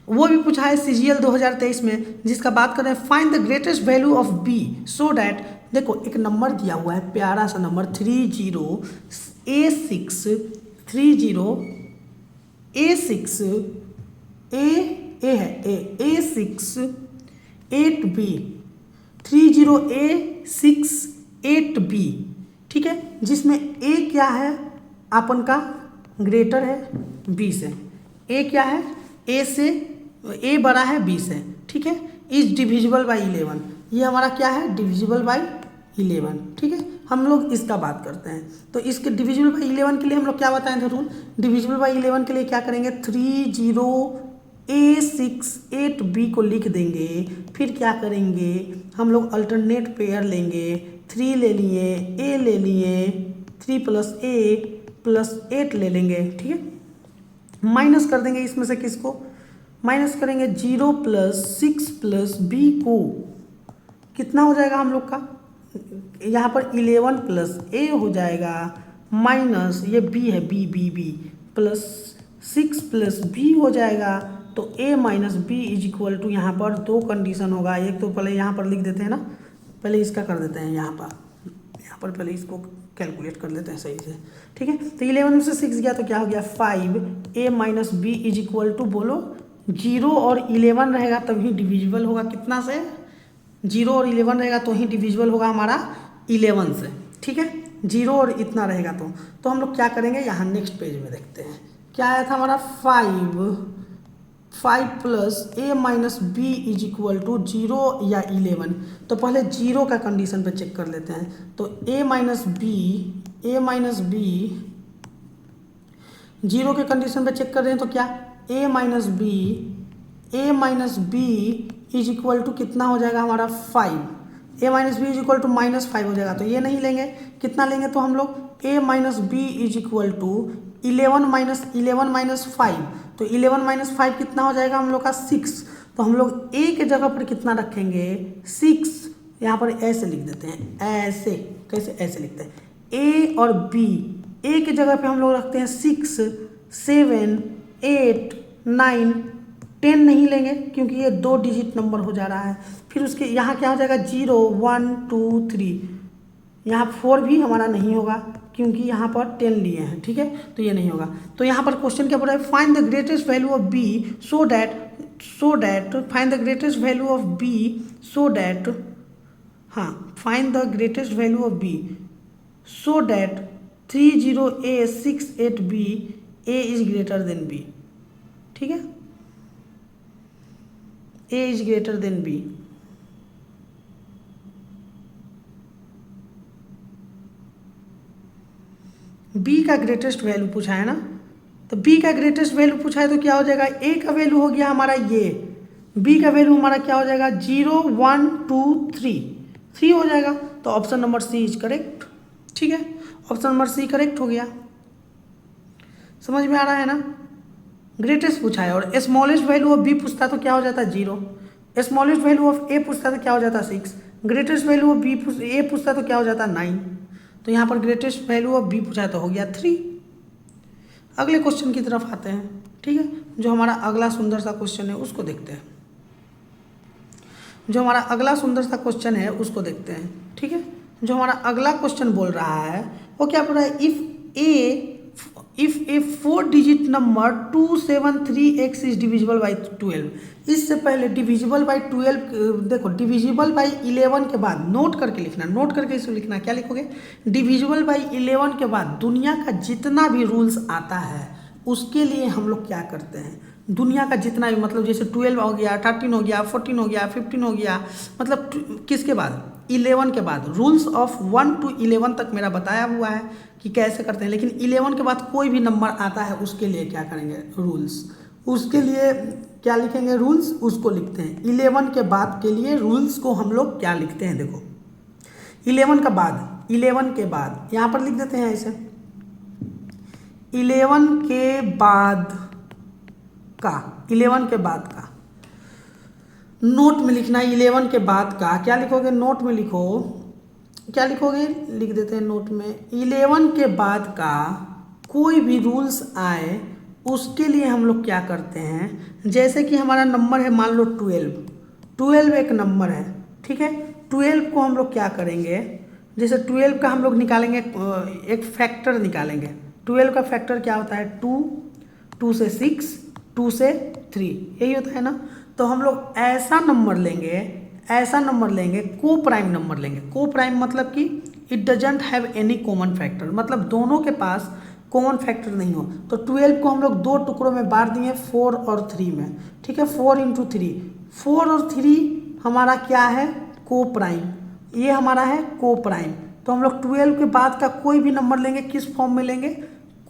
वो भी पूछा है CGL 2023 में, जिसका बात करें find the greatest value of B so that, देखो एक नंबर दिया हुआ है प्यारा सा नंबर 30A68B, ठीक है, जिसमें A क्या है अपन का ग्रेटर है B से, A क्या है A से, A बड़ा है B से। ठीक है, इज डिविजिबल बाई 11, ये हमारा क्या है डिविजिबल बाई 11। ठीक है, हम लोग इसका बात करते हैं। तो इसके डिविजिबल बाई 11 के लिए हम लोग क्या बताएं थे रूल, डिविजिबल बाई 11 के लिए क्या करेंगे 30A68B को लिख देंगे। फिर क्या करेंगे हम लोग अल्टरनेट पेयर लेंगे, 3 ले लिए, A ले लिए, 3 + A + 8 ले लेंगे। ठीक है, माइनस कर देंगे इसमें से किसको, माइनस करेंगे 0 + 6 + B को, कितना हो जाएगा हम लोग का यहाँ पर 11 + A हो जाएगा, माइनस ये B है B प्लस 6 + B हो जाएगा। तो A minus B is equal to, यहाँ पर 2 कंडीशन होगा। एक तो पहले यहाँ पर लिख देते हैं ना, पहले इसका कर देते हैं, यहाँ पर पहले इसको कैलकुलेट कर लेते हैं सही से। ठीक है, तो 11 में से 6 गया तो क्या हो गया 5, A minus B is equal to, बोलो 0 और 11 रहेगा तभी डिविजिबल होगा, कितना से 0 और 11 रहेगा तो ही डिविजिबल होगा हमारा 11 से। ठीक है, 0 और इतना रहेगा तो हम लोग क्या करेंगे, यहाँ नेक्स्ट पेज में देखते हैं क्या आया था हमारा 5 + A minus B is equal to 0 या 11। तो पहले 0 का कंडीशन पे चेक कर लेते हैं। तो A माइनस B 0 के कंडीशन पे चेक कर रहे हैं तो क्या A minus B is equal to कितना हो जाएगा हमारा 5। A minus B is equal to -5 हो जाएगा, तो ये नहीं लेंगे। कितना लेंगे तो हम लोग A minus B is equal to 11 minus 5, तो 11 माइनस 5 कितना हो जाएगा हम लोग का 6। तो हम लोग ए के जगह पर कितना रखेंगे 6, यहाँ पर ऐसे लिख देते हैं, ऐसे कैसे ऐसे लिखते हैं ए और बी, ए के जगह पे हम लोग रखते हैं 6, 7, 8, 9, 10 नहीं लेंगे क्योंकि ये 2 डिजिट नंबर हो जा रहा है। फिर उसके यहाँ क्या हो जाएगा 0, 1, 2, 3, यहाँ 4 भी हमारा नहीं होगा क्योंकि यहाँ पर 10 लिए हैं, ठीक है, तो ये नहीं होगा। तो यहाँ पर क्वेश्चन क्या बोल रहा है, find the greatest value of B so that find the greatest value of B so that, हाँ, find the greatest value of B so that 30A68B A is greater than b, ठीक है, A is greater than b. B का ग्रेटेस्ट वैल्यू पूछा है ना, तो बी का ग्रेटेस्ट वैल्यू पूछा है तो क्या हो जाएगा, ए का वैल्यू हो गया हमारा ये, बी का वैल्यू हमारा क्या हो जाएगा 0, 1, 2, 3 हो जाएगा। तो option number C is correct, ठीक है, ऑप्शन नंबर सी करेक्ट हो गया। समझ में आ रहा है ना, ग्रेटेस्ट पूछा है और स्मॉलेस्ट वैल्यू ऑफ बी पूछता तो क्या हो जाता 0, स्मॉलेस्ट वैल्यू ऑफ ए पूछता तो क्या हो जाता 6, ग्रेटेस्ट वैल्यू ऑफ बी ए पूछता तो क्या हो जाता 9। तो यहाँ पर ग्रेटेस्ट वैल्यू ऑफ बी पूछा तो हो गया 3। अगले क्वेश्चन की तरफ आते हैं, ठीक है, जो हमारा अगला सुंदर सा क्वेश्चन है उसको देखते हैं, जो हमारा अगला सुंदर सा क्वेश्चन है उसको देखते हैं, ठीक है। जो हमारा अगला क्वेश्चन बोल रहा है वो क्या बोल रहा है, if A 4 digit number 273x is divisible by 12। इससे पहले डिविजिबल बाई 12, देखो डिविजिबल बाई 11 के बाद नोट करके लिखना, नोट करके इसे लिखना, क्या लिखोगे, डिविजिबल बाई 11 के बाद दुनिया का जितना भी रूल्स आता है उसके लिए हम लोग क्या करते हैं, दुनिया का जितना भी, मतलब जैसे 12 हो गया, 13 हो गया, 14 हो गया, 15 हो गया, मतलब किसके बाद 11 के बाद, रूल्स ऑफ 1 to 11 तक मेरा बताया हुआ है कि कैसे करते हैं, लेकिन 11 के बाद कोई भी नंबर आता है उसके लिए क्या करेंगे, रूल्स, उसके लिए क्या लिखेंगे, रूल्स, उसको लिखते हैं। 11 के बाद के लिए रूल्स को हम लोग क्या लिखते हैं, देखो 11 के बाद यहाँ पर लिख देते हैं ऐसे, 11 के बाद का नोट में लिखना, 11 के बाद का क्या लिखोगे, नोट में लिखो, क्या लिखोगे, लिख देते हैं नोट में, 11 के बाद का कोई भी रूल्स आए उसके लिए हम लोग क्या करते हैं, जैसे कि हमारा नंबर है मान लो 12 एक नंबर है, ठीक है, 12 को हम लोग क्या करेंगे, जैसे 12 का हम लोग निकालेंगे, एक फैक्टर निकालेंगे, 12 का फैक्टर क्या होता है 2 से 6, 2 से 3, यही होता है ना। तो हम लोग ऐसा नंबर लेंगे, को प्राइम नंबर लेंगे, को प्राइम मतलब कि it doesn't have any common factor, मतलब दोनों के पास कॉमन फैक्टर नहीं हो। तो 12 को हम लोग 2 टुकड़ों में बांट दिए, 4 और 3 में, ठीक है, 4 × 3, 4 और 3 हमारा क्या है, को प्राइम, ये हमारा है को प्राइम। तो हम लोग 12 के बाद का कोई भी नंबर लेंगे, किस फॉर्म में लेंगे,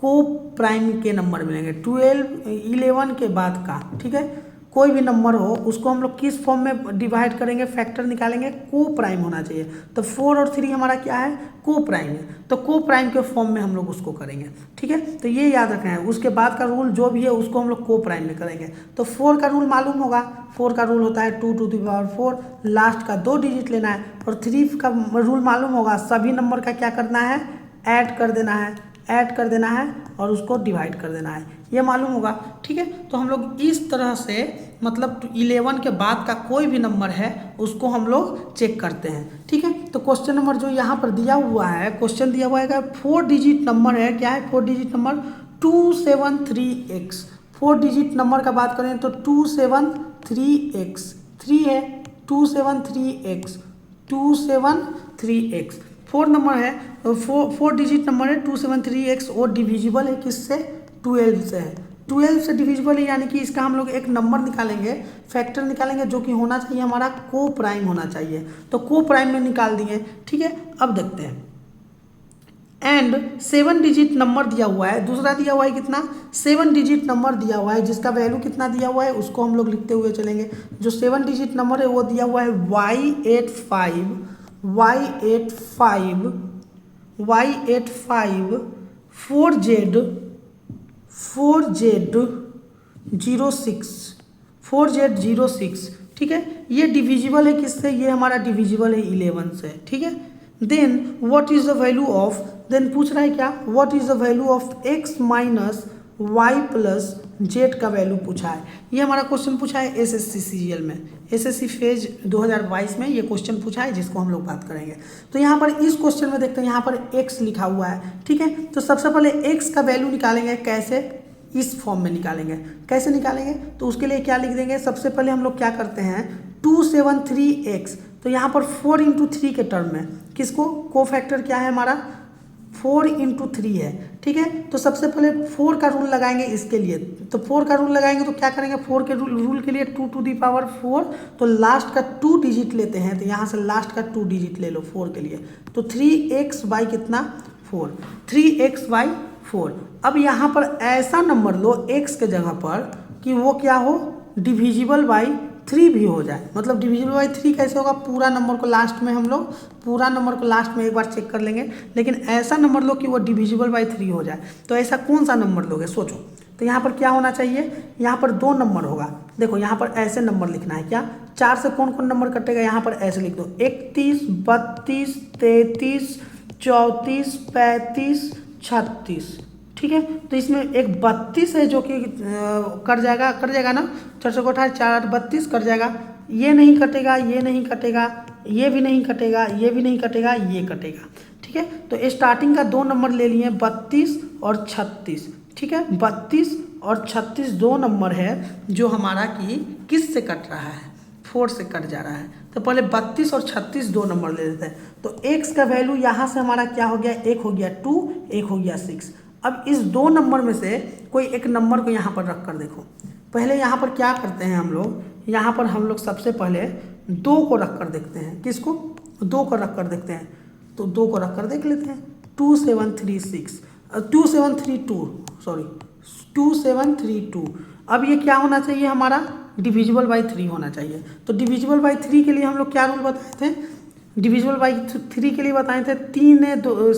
को प्राइम के नंबर में लेंगे। 11 के बाद का, ठीक है, कोई भी नंबर हो उसको हम लोग किस फॉर्म में डिवाइड करेंगे, फैक्टर निकालेंगे, को प्राइम होना चाहिए। तो 4 और 3 हमारा क्या है, को प्राइम है, तो को प्राइम के फॉर्म में हम लोग उसको करेंगे, ठीक है। तो ये याद रखना है, उसके बाद का रूल जो भी है उसको हम लोग को प्राइम में करेंगे। तो 4 का रूल मालूम होगा, 4 का रूल होता है 2 to the power 4, लास्ट का 2 डिजिट लेना है। और 3 का रूल मालूम होगा, सभी नंबर का क्या करना है, ऐड कर देना है और उसको डिवाइड कर देना है, ये मालूम होगा, ठीक है। तो हम लोग इस तरह से, मतलब 11 के बाद का कोई भी नंबर है उसको हम लोग चेक करते हैं, ठीक है। तो क्वेश्चन नंबर जो यहाँ पर दिया हुआ है, क्वेश्चन दिया हुआ है 4 डिजिट नंबर है, क्या है 4 digit number 273x, 4 digit number का बात करें तो 273x, 3 है 273x, 4 नंबर है, 4 डिजिट नंबर है 273x, और डिविजिबल है किससे, 12 से है, 12 से डिविजिबल है, यानी कि इसका हम लोग एक नंबर निकालेंगे, फैक्टर निकालेंगे, जो कि होना चाहिए हमारा को प्राइम होना चाहिए। तो को प्राइम में निकाल दिए, ठीक है। अब देखते हैं, एंड 7 डिजिट नंबर दिया हुआ है, दूसरा दिया हुआ है कितना, 7 डिजिट नंबर दिया हुआ है, जिसका वैल्यू कितना दिया हुआ है उसको हम लोग लिखते हुए चलेंगे। जो 7 डिजिट नंबर है वो दिया हुआ है Y85 y85 4z06 ठीक है। ये डिविजिबल है किससे, ये हमारा डिविजिबल है 11 से, ठीक है। Then what is the value of, then पूछ रहा है क्या, what is the value of x minus y plus Z का वैल्यू पूछा है। ये हमारा क्वेश्चन पूछा है एसएससी सीजीएल में, एसएससी फेज 2022 में ये क्वेश्चन पूछा है, जिसको हम लोग बात करेंगे। तो यहाँ पर इस क्वेश्चन में देखते हैं, यहाँ पर x लिखा हुआ है, ठीक है। तो सबसे पहले x का वैल्यू निकालेंगे, कैसे, इस फॉर्म में निकालेंगे। कैसे निकालेंगे, तो उसके लिए क्या लिख देंगे, सबसे पहले हम लोग क्या करते हैं, 273x, तो यहाँ पर 4 इंटू 3 के टर्म में किसको, कोफैक्टर क्या है हमारा 4 इंटू 3 है, ठीक है। तो सबसे पहले 4 का रूल लगाएंगे इसके लिए, तो 4 का रूल लगाएंगे तो क्या करेंगे, 4 के रूल के लिए 2 टू दी पावर 4, तो लास्ट का 2 डिजिट लेते हैं, तो यहाँ से लास्ट का 2 डिजिट ले लो 4 के लिए, तो 3x बाई कितना 4, 3x बाई 4। अब यहाँ पर ऐसा नंबर लो x के जगह पर कि वो क्या हो, डिविजिबल बाई 3 भी हो जाए। मतलब डिविजिबल बाई 3 कैसे होगा, पूरा नंबर को लास्ट में हम लोग पूरा नंबर को लास्ट में एक बार चेक कर लेंगे, लेकिन ऐसा नंबर लो कि वो डिविजिबल बाई 3 हो जाए। तो ऐसा कौन सा नंबर लोगे, सोचो। तो यहाँ पर क्या होना चाहिए, यहाँ पर 2 नंबर होगा। देखो यहाँ पर ऐसे नंबर लिखना है, क्या 4 से कौन कौन नंबर कटेगा, यहाँ पर ऐसे लिख दो, 31 32 33 34 35 36, ठीक है। तो इसमें एक 32 है जो कि कट जाएगा ना, 4 से 18 4 32 कट जाएगा, ये नहीं कटेगा, ये नहीं कटेगा, ये भी नहीं कटेगा, ये भी नहीं कटेगा, ये कटेगा, ठीक है। तो स्टार्टिंग का 2 नंबर ले लिए 32 और 36, ठीक है। 32 और 36 2 नंबर है जो हमारा कि किस से कट रहा है, 4 से कट जा रहा है। तो पहले 32 और 36 2 नंबर ले लेते हैं। तो x का वैल्यू यहाँ से हमारा क्या हो गया, एक हो गया 2, एक हो गया 6। अब इस 2 नंबर में से कोई एक नंबर को यहाँ पर रख कर देखो। पहले यहाँ पर क्या करते हैं हम लोग, यहाँ पर हम लोग सबसे पहले 2 को रख कर देखते हैं, किसको, 2 को रख कर देखते हैं। तो 2 को रख कर देख लेते हैं, 2732। अब ये क्या होना चाहिए, हमारा डिविजिबल बाई 3 होना चाहिए। तो डिविजिबल बाई 3 के लिए हम लोग क्या रूल बताए थे, डिविजिबल बाई 3 के लिए बताए थे 3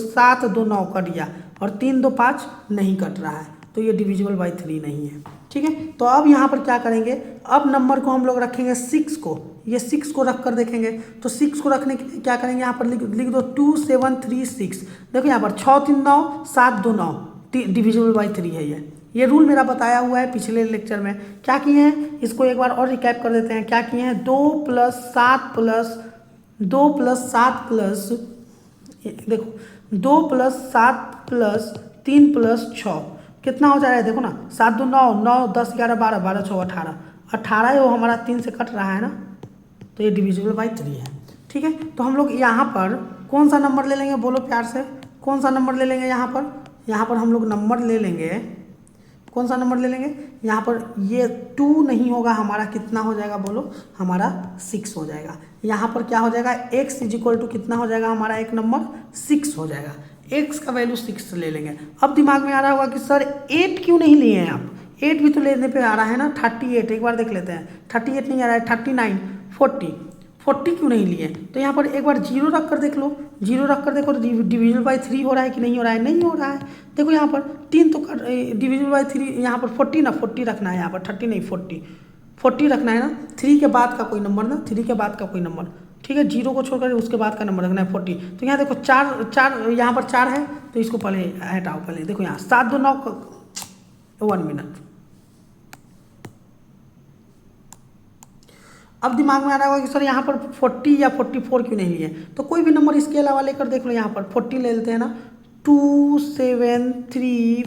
7 2 9 कट गया और 3 2 5 नहीं कट रहा है, तो ये डिविजिबल बाई 3 नहीं है, ठीक है। तो अब यहाँ पर क्या करेंगे, अब नंबर को हम लोग रखेंगे 6 को, ये 6 को रख कर देखेंगे। तो 6 को रखने के लिए क्या करेंगे, यहाँ पर लिख दो 2736। देखो यहाँ पर 6 3 9 7 2 9 डिविजिबल बाई 3 है ये रूल मेरा बताया हुआ है पिछले लेक्चर में। क्या किए हैं, इसको एक बार और रिकैप कर देते हैं। क्या किए हैं, 2 + 7 + 2 + 7 प्लस, देखो 2 + 7 + 3 + 6 कितना हो जा रहा है, देखो ना, 7 2 9 9 10 11 12 12 6 18 18 है, वो हमारा 3 से कट रहा है ना, तो ये डिविजिबल बाई 3 है, ठीक है। तो हम लोग यहाँ पर कौन सा नंबर ले लेंगे, बोलो प्यार से, कौन सा नंबर ले लेंगे, यहाँ पर हम लोग नंबर ले लेंगे, कौन सा नंबर ले लेंगे, यहाँ पर ये 2 नहीं होगा, हमारा कितना हो जाएगा, बोलो, हमारा 6 हो जाएगा। यहाँ पर क्या हो जाएगा, x = कितना हो जाएगा, हमारा एक नंबर 6 हो जाएगा। x का वैल्यू 6 ले लेंगे। अब दिमाग में आ रहा होगा कि सर 8 क्यों नहीं लिए हैं आप, 8 भी तो लेने पे आ रहा है ना, 38, एक बार देख लेते हैं, 38 नहीं आ रहा है, 39 40 क्यों नहीं लिए। तो यहाँ पर एक बार 0 रख कर देख लो, 0 रख कर देखो तो डिविजिबल बाई 3 हो रहा है कि नहीं हो रहा है, नहीं हो रहा है। देखो यहाँ पर 3 तो डिविजिबल बाई 3, यहाँ पर 40 ना, 40 रखना है, यहाँ पर 30 नहीं 40 रखना है ना, 3 के बाद का कोई नंबर ना, 3 के बाद का कोई नंबर, ठीक है। 0 को छोड़कर उसके बाद का नंबर रखना है 40। तो यहाँ देखो 4 यहाँ पर 4 है, तो इसको पहले हटाओ, पहले देखो यहाँ 7 2 9 1 मिनट। अब दिमाग में आ रहा होगा कि सर यहाँ पर 40 या 44 क्यों नहीं लिए, तो कोई भी नंबर इसके अलावा लेकर देख लो। यहाँ पर 40 ले लेते हैं ना, 2 7 3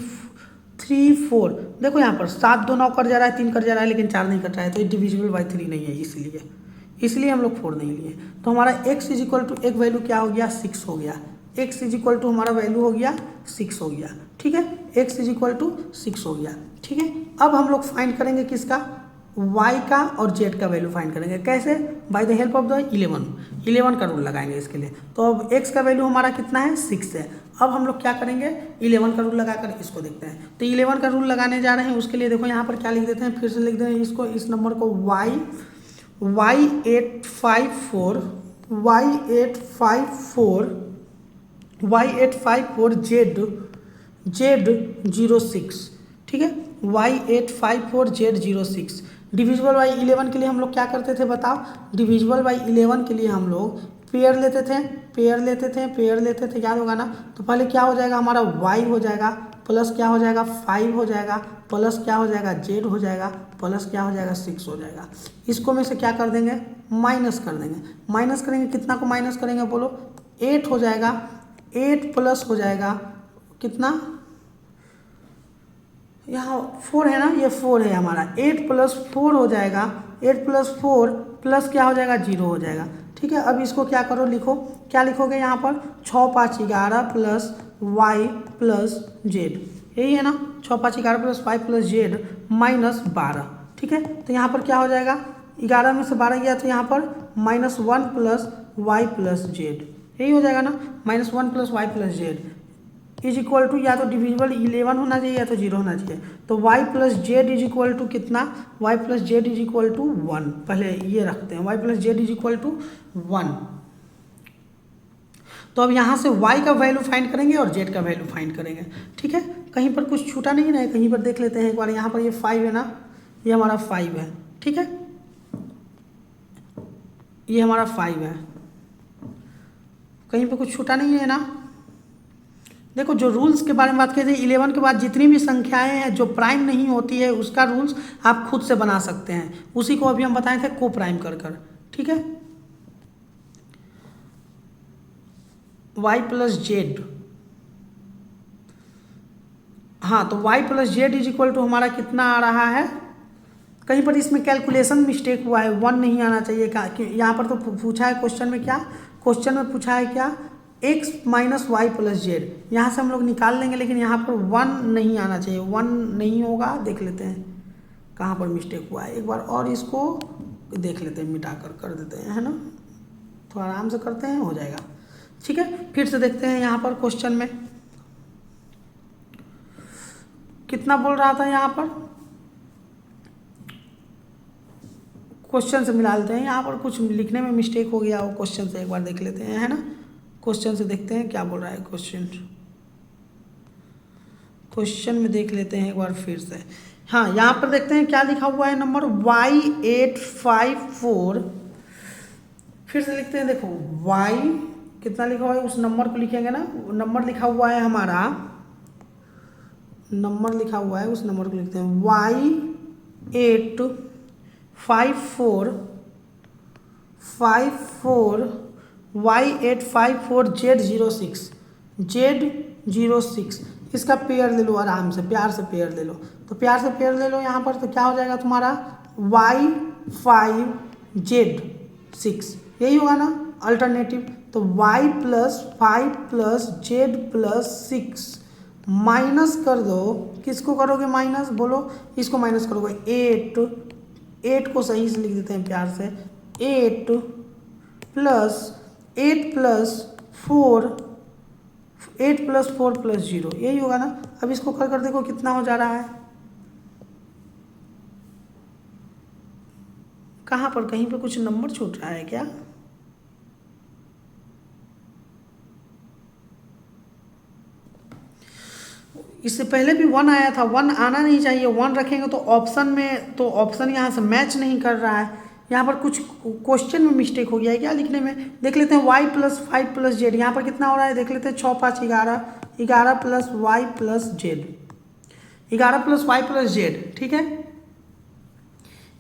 4, देखो यहाँ पर 7 2 9 कट जा रहा है, 3 कट जा रहा है, लेकिन 4 नहीं कट रहा है, तो ये डिविजिबल बाई 3 नहीं है, इसलिए हम लोग 4 नहीं लिए। तो हमारा x = एक वैल्यू क्या हो गया, 6 हो गया, x = हमारा वैल्यू हो गया 6 हो गया, ठीक है, x = 6 हो गया, ठीक है। अब हम लोग फाइंड करेंगे किसका, y का और z का वैल्यू फाइंड करेंगे, कैसे, by the help of the 11 का रूल लगाएंगे इसके लिए। तो अब x का वैल्यू हमारा कितना है, 6 है। अब हम लोग क्या करेंगे, 11 का रूल लगाकर इसको देखते हैं। तो 11 का रूल लगाने जा रहे हैं, उसके लिए देखो यहाँ पर क्या लिख देते हैं, फिर से लिख देते हैं इसको, इस नंबर को y 854 y854 Z06, ठीक है, y854 Z06। डिविजिबल बाई 11 के लिए हम लोग क्या करते थे बताओ? डिविजिबल बाई 11 के लिए हम लोग पेयर लेते थे, याद होगा ना? तो पहले क्या हो जाएगा हमारा y हो जाएगा, प्लस क्या हो जाएगा 5 हो जाएगा, प्लस क्या हो जाएगा z हो जाएगा, प्लस क्या हो जाएगा 6 हो जाएगा। इसको में से क्या कर देंगे? माइनस कर देंगे। माइनस करेंगे, कितना को माइनस करेंगे बोलो? 8 हो जाएगा, 8 प्लस हो जाएगा कितना? यहाँ 4 है ना, ये 4 है हमारा, 8 प्लस 4 हो जाएगा, 8 प्लस 4 प्लस क्या हो जाएगा 0 हो जाएगा, ठीक है। अब इसको क्या करो, लिखो, क्या लिखोगे यहाँ पर? 6 5 11 प्लस y प्लस जेड, यही है ना, 6 5 11 plus y plus Z minus 12, ठीक है। तो यहाँ पर क्या हो जाएगा? 11 में से 12 गया तो यहाँ पर -1 प्लस y प्लस जेड, यही हो जाएगा ना, -1 plus y plus Z is equal to या तो डिविजिबल 11 होना चाहिए या तो 0 होना चाहिए। तो y plus Z is equal to कितना? y plus Z is equal to 1। पहले ये रखते हैं, y plus Z is equal to 1। तो अब यहाँ से y का वैल्यू फाइंड करेंगे और z का वैल्यू फाइंड करेंगे, ठीक है। कहीं पर कुछ छूटा नहीं ना है, कहीं पर देख लेते हैं एक बार। यहाँ पर ये 5 है ना, ये हमारा 5 है, ठीक है, ये हमारा 5 है, कहीं पर कुछ छूटा नहीं है ना। देखो, जो रूल्स के बारे में बात की थी, 11 के बाद जितनी भी संख्याएं हैं जो प्राइम नहीं होती है उसका रूल्स आप खुद से बना सकते हैं, उसी को अभी हम बताए थे को प्राइम कर, ठीक है। y प्लस जेड, हाँ, तो y plus Z is equal to हमारा कितना आ रहा है? कहीं पर इसमें कैलकुलेशन मिस्टेक हुआ है, 1 नहीं आना चाहिए। यहाँ पर तो पूछा है क्वेश्चन में, क्या क्वेश्चन में पूछा है? क्या x minus Y plus Z, यहाँ से हम लोग निकाल लेंगे, लेकिन यहाँ पर 1 नहीं आना चाहिए, 1 नहीं होगा। देख लेते हैं कहाँ पर मिस्टेक हुआ है, एक बार और इसको देख लेते हैं, मिटा कर देते हैं, है ना, थोड़ा आराम से करते हैं, हो जाएगा, ठीक है। फिर से देखते हैं यहाँ पर क्वेश्चन में कितना बोल रहा था। यहाँ पर क्वेश्चन से मिला लेते हैं, यहाँ पर कुछ लिखने में मिस्टेक हो गया, वो क्वेश्चन से एक बार देख लेते हैं, है ना। क्वेश्चन से देखते हैं क्या बोल रहा है क्वेश्चन में देख लेते हैं एक बार फिर से। हाँ, यहाँ पर देखते हैं क्या लिखा हुआ है, नंबर y854। फिर से लिखते हैं, देखो y कितना लिखा हुआ है, उस नंबर को लिखेंगे ना, नंबर लिखा हुआ है हमारा, नंबर लिखा हुआ है, उस नंबर को लिखते हैं y854 Z06। इसका पेयर ले लो, आराम से प्यार से पेयर ले लो। तो प्यार से पेयर ले लो यहाँ पर, तो क्या हो जाएगा तुम्हारा y5Z6, यही होगा ना अल्टरनेटिव। तो y plus 5 plus Z plus 6 minus कर दो, किसको करोगे माइनस, बोलो, इसको माइनस करोगे 8 को सही से लिख देते हैं प्यार से, 8 प्लस 4 प्लस 0, यही होगा ना। अब इसको कर देखो कितना हो जा रहा है, कहाँ पर, कहीं पर कुछ नंबर छूट रहा है क्या? इससे पहले भी 1 आया था, 1 आना नहीं चाहिए, 1 रखेंगे तो ऑप्शन में, तो ऑप्शन यहाँ से मैच नहीं कर रहा है। यहाँ पर कुछ क्वेश्चन में मिस्टेक हो गया है क्या लिखने में, देख लेते हैं। y प्लस 5 प्लस जेड, यहाँ पर कितना हो रहा है देख लेते हैं, 6 5 11, 11 plus Y plus Z, 11 plus Y plus Z, ठीक है,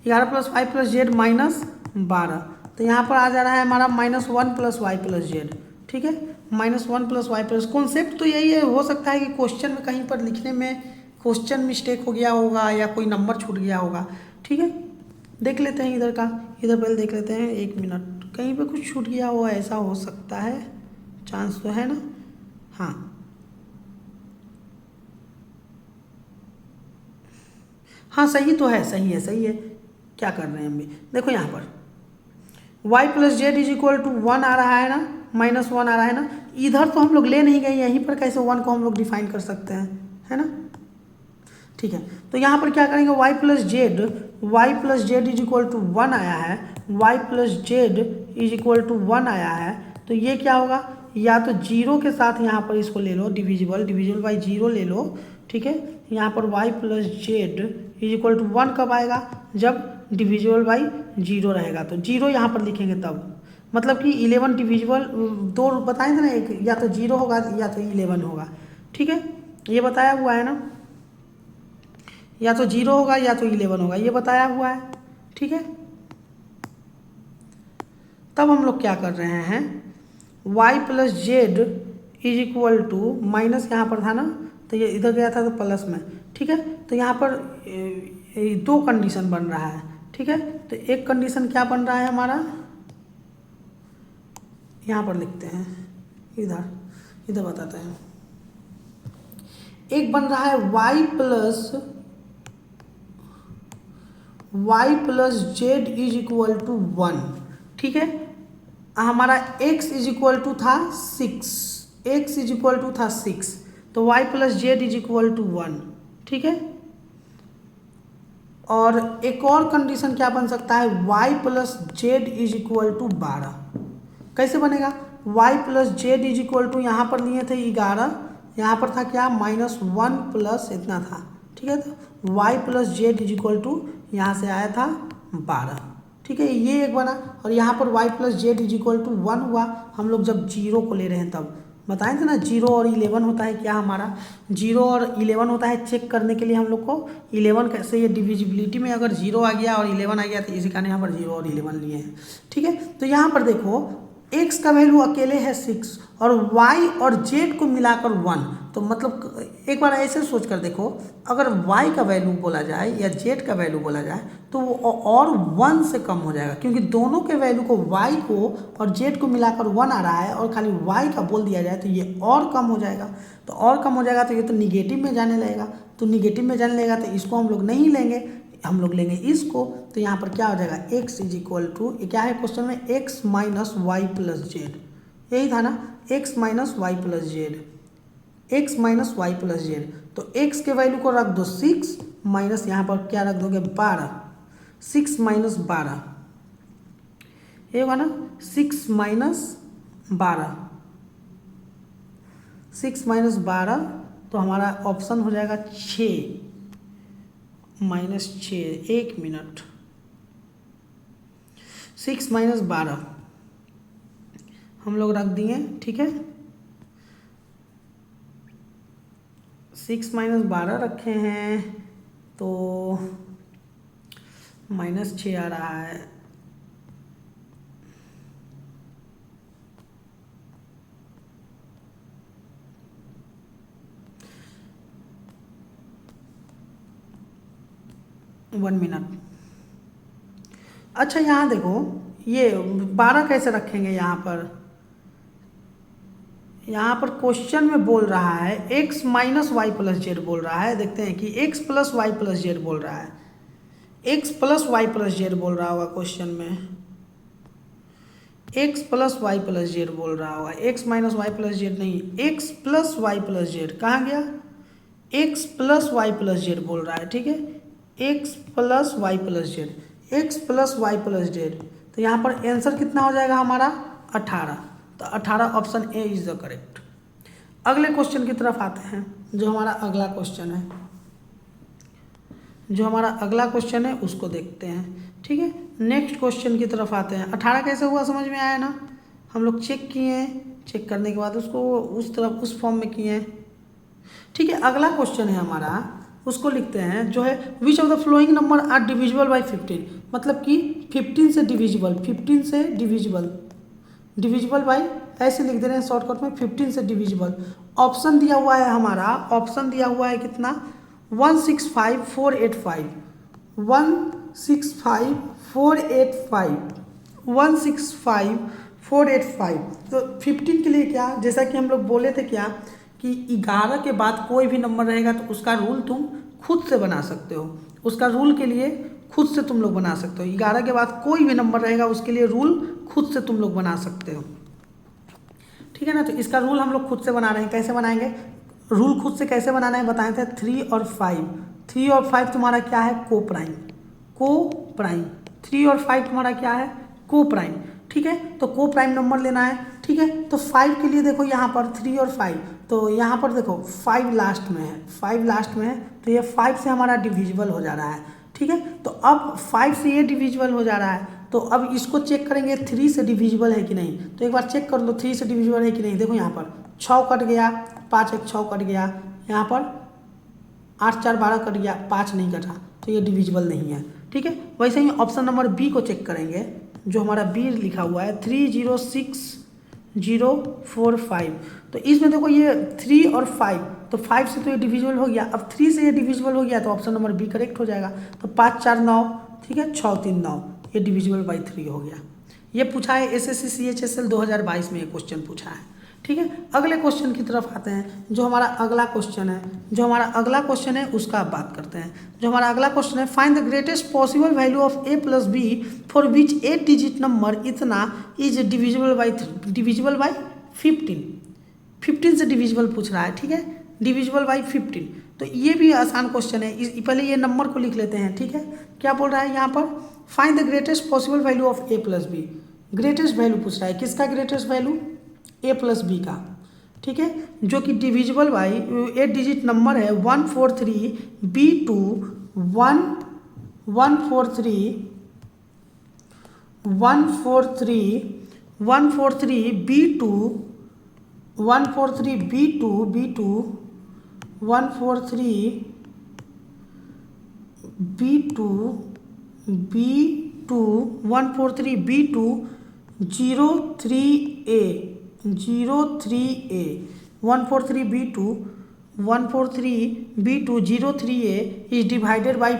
11 plus Y plus Z minus 12। तो यहाँ पर आ जा रहा है हमारा -1 प्लस वाई प्लस जेड, ठीक है, -1 प्लस वाई प्लस। कॉन्सेप्ट तो यही है, हो सकता है कि क्वेश्चन में कहीं पर लिखने में क्वेश्चन मिस्टेक हो गया होगा या कोई नंबर छूट गया होगा, ठीक है। देख लेते हैं इधर का, इधर पहले देख लेते हैं, 1 मिनट, कहीं पे कुछ छूट गया हो, ऐसा हो सकता है, चांस तो है ना। हाँ सही तो है, सही है। क्या कर रहे हैं हम भी, देखो यहाँ पर y plus Z is equal to 1 आ रहा है ना, -1 आ रहा है ना। इधर तो हम लोग ले नहीं गए, यहीं पर कैसे 1 को हम लोग डिफाइन कर सकते हैं, है ना, ठीक है। तो यहाँ पर क्या करेंगे, y plus Z Y plus Z is equal to 1 आया है, Y plus Z is equal to 1 आया है, तो ये क्या होगा, या तो जीरो के साथ यहाँ पर इसको ले लो, डिविजिबल बाई जीरो ले लो, ठीक है। यहाँ पर y plus Z is equal to 1 कब आएगा, जब डिविजिबल बाई जीरो रहेगा, तो जीरो यहाँ पर लिखेंगे तब, मतलब कि 11 डिविजिबल, दो बताए थे ना, एक या तो जीरो होगा या तो 11 होगा, ठीक है, ये बताया हुआ है ना, या तो जीरो होगा या तो 11 होगा, ये बताया हुआ है, ठीक है। तब हम लोग क्या कर रहे हैं, y plus Z is equal to, minus यहाँ पर था ना, तो ये इधर गया था तो प्लस में, ठीक है। तो यहाँ पर दो कंडीशन बन रहा है, ठीक है। तो एक कंडीशन क्या बन रहा है हमारा, यहाँ पर लिखते हैं, इधर बताते हैं। एक बन रहा है y plus Z is equal to 1, ठीक है। हमारा x इज इक्वल टू था 6, तो y plus Z is equal to 1, ठीक है। और एक और कंडीशन क्या बन सकता है, y plus Z is equal to 12, कैसे बनेगा, y plus Z is equal to, यहाँ पर लिए थे 11, यहाँ पर था क्या -1 प्लस इतना था, ठीक है। तो y plus Z is equal to यहाँ से आया था 12, ठीक है, ये एक बना। और यहाँ पर y plus Z is equal to 1 हुआ, हम लोग जब जीरो को ले रहे हैं तब बताए थे ना, 0 और 11 होता है क्या, हमारा 0 और 11 होता है, चेक करने के लिए हम लोग को 11 कैसे, ये डिविजिबिलिटी में अगर 0 आ गया और 11 आ गया तो इसी कारण यहाँ पर 0 और 11 लिए हैं, ठीक है। तो यहाँ पर देखो x का वैल्यू अकेले है 6 और y और z को मिलाकर 1, तो मतलब एक बार ऐसे सोच कर देखो, अगर y का वैल्यू बोला जाए या z का वैल्यू बोला जाए तो वो और 1 से कम हो जाएगा, क्योंकि दोनों के वैल्यू को y को और z को मिलाकर 1 आ रहा है और खाली y का बोल दिया जाए तो ये और कम हो जाएगा, तो और कम हो जाएगा तो ये तो निगेटिव में जाने लगेगा, तो निगेटिव में जाने लगेगा तो इसको हम लोग नहीं लेंगे, हम लोग लेंगे इसको। तो यहाँ पर क्या हो जाएगा, x इज इक्वल टू, क्या है क्वेश्चन में, x minus Y plus Z, यही था ना, x minus Y plus Z, x minus Y plus Z. तो x के वैल्यू को रख दो 6 माइनस, यहाँ पर क्या रख दोगे 12, 6 माइनस 12, ये होगा ना 6 माइनस 12, 6 माइनस 12, तो हमारा ऑप्शन हो जाएगा 6 माइनस 6, 1 मिनट, 6 माइनस 12 हम लोग रख दिए, ठीक है, 6 माइनस 12 रखे हैं तो -6 आ रहा है, वन मिनट। अच्छा यहाँ देखो, ये 12 कैसे रखेंगे, यहाँ पर क्वेश्चन में बोल रहा है x minus Y plus Z बोल रहा है, देखते हैं कि x plus Y plus Z बोल रहा है, x plus Y plus Z बोल रहा होगा क्वेश्चन में, x plus Y plus Z बोल रहा होगा, x minus Y plus Z नहीं, x plus Y plus Z कहाँ गया, x plus Y plus Z बोल रहा है, ठीक है, x plus Y plus Z, x plus Y plus Z, तो यहाँ पर आंसर कितना हो जाएगा हमारा 18, तो 18 option A is the correct. अगले क्वेश्चन की तरफ आते हैं, जो हमारा अगला क्वेश्चन है उसको देखते हैं, ठीक है। नेक्स्ट क्वेश्चन की तरफ आते हैं, 18 कैसे हुआ समझ में आया ना, हम लोग चेक किए हैं, चेक करने के बाद उसको उस फॉर्म में किए हैं, ठीक है। अगला क्वेश्चन है हमारा, उसको लिखते हैं जो है, which of the following number are divisible by 15, मतलब कि 15 से डिविजिबल बाई, ऐसे लिख दे रहे हैं शॉर्टकट में, 15 से डिविजिबल। ऑप्शन दिया हुआ है हमारा, ऑप्शन दिया हुआ है कितना, 165485, 165485, तो 15 के लिए क्या, जैसा कि हम लोग बोले थे क्या, कि 11 के बाद कोई भी नंबर रहेगा तो उसका रूल तुम खुद से बना सकते हो, उसका रूल के लिए खुद से तुम लोग बना सकते हो, 11 के बाद कोई भी नंबर रहेगा उसके लिए रूल खुद से तुम लोग बना सकते हो, ठीक है ना। तो इसका रूल हम लोग खुद से बना रहे हैं, कैसे बनाएंगे, रूल खुद से कैसे बनाना है बताए थे, 3 और 5 तुम्हारा क्या है, को प्राइम, 3 और 5 हमारा क्या है, को प्राइम, ठीक है। तो को प्राइम नंबर लेना है, ठीक है। तो 5 के लिए देखो यहाँ पर 3 और 5, तो यहाँ पर देखो 5 लास्ट में है, 5 लास्ट में है, तो ये 5 से हमारा डिविजिबल हो जा रहा है, ठीक है। तो अब 5 से ये डिविजिबल हो जा रहा है, तो अब इसको चेक करेंगे 3 से डिविजिबल है कि नहीं। तो एक बार चेक कर लो 3 से डिविजिबल है कि नहीं। देखो यहाँ पर 6 कट गया, 5 1 6 कट गया, यहाँ पर 8 4 12 कट गया, 5 नहीं कटा, तो ये डिविजिबल नहीं है, ठीक है। वैसे ही ऑप्शन नंबर बी को चेक करेंगे, जो हमारा बी लिखा हुआ है 306045, तो इसमें देखो ये 3 और 5, तो 5 से तो ये डिविजिबल हो गया, अब 3 से ये डिविजिबल हो गया, तो ऑप्शन नंबर बी करेक्ट हो जाएगा। तो 5 4 9, ठीक है, 6 3 9, ये डिविजिबल बाई 3 हो गया। ये पूछा है SSC CHSL 2022 में ये क्वेश्चन पूछा है, ठीक है। अगले क्वेश्चन की तरफ आते हैं, जो हमारा अगला क्वेश्चन है, उसका आप बात करते हैं। जो हमारा अगला क्वेश्चन है, find the greatest possible value of a plus B for which 8 digit number इतना इज डिविजिबल बाई 15। 15 से डिविजिबल पूछ रहा है, ठीक है, डिविजिबल बाई 15। तो ये भी आसान क्वेश्चन है, पहले ये नंबर को लिख लेते हैं, ठीक है। क्या बोल रहा है यहाँ पर, find the greatest possible value of a plus B, greatest value पूछ रहा है, किसका greatest value, a plus B का, ठीक है, जो कि डिविजिबल बाई 8 डिजिट नंबर है 143b2 143b2 is divided by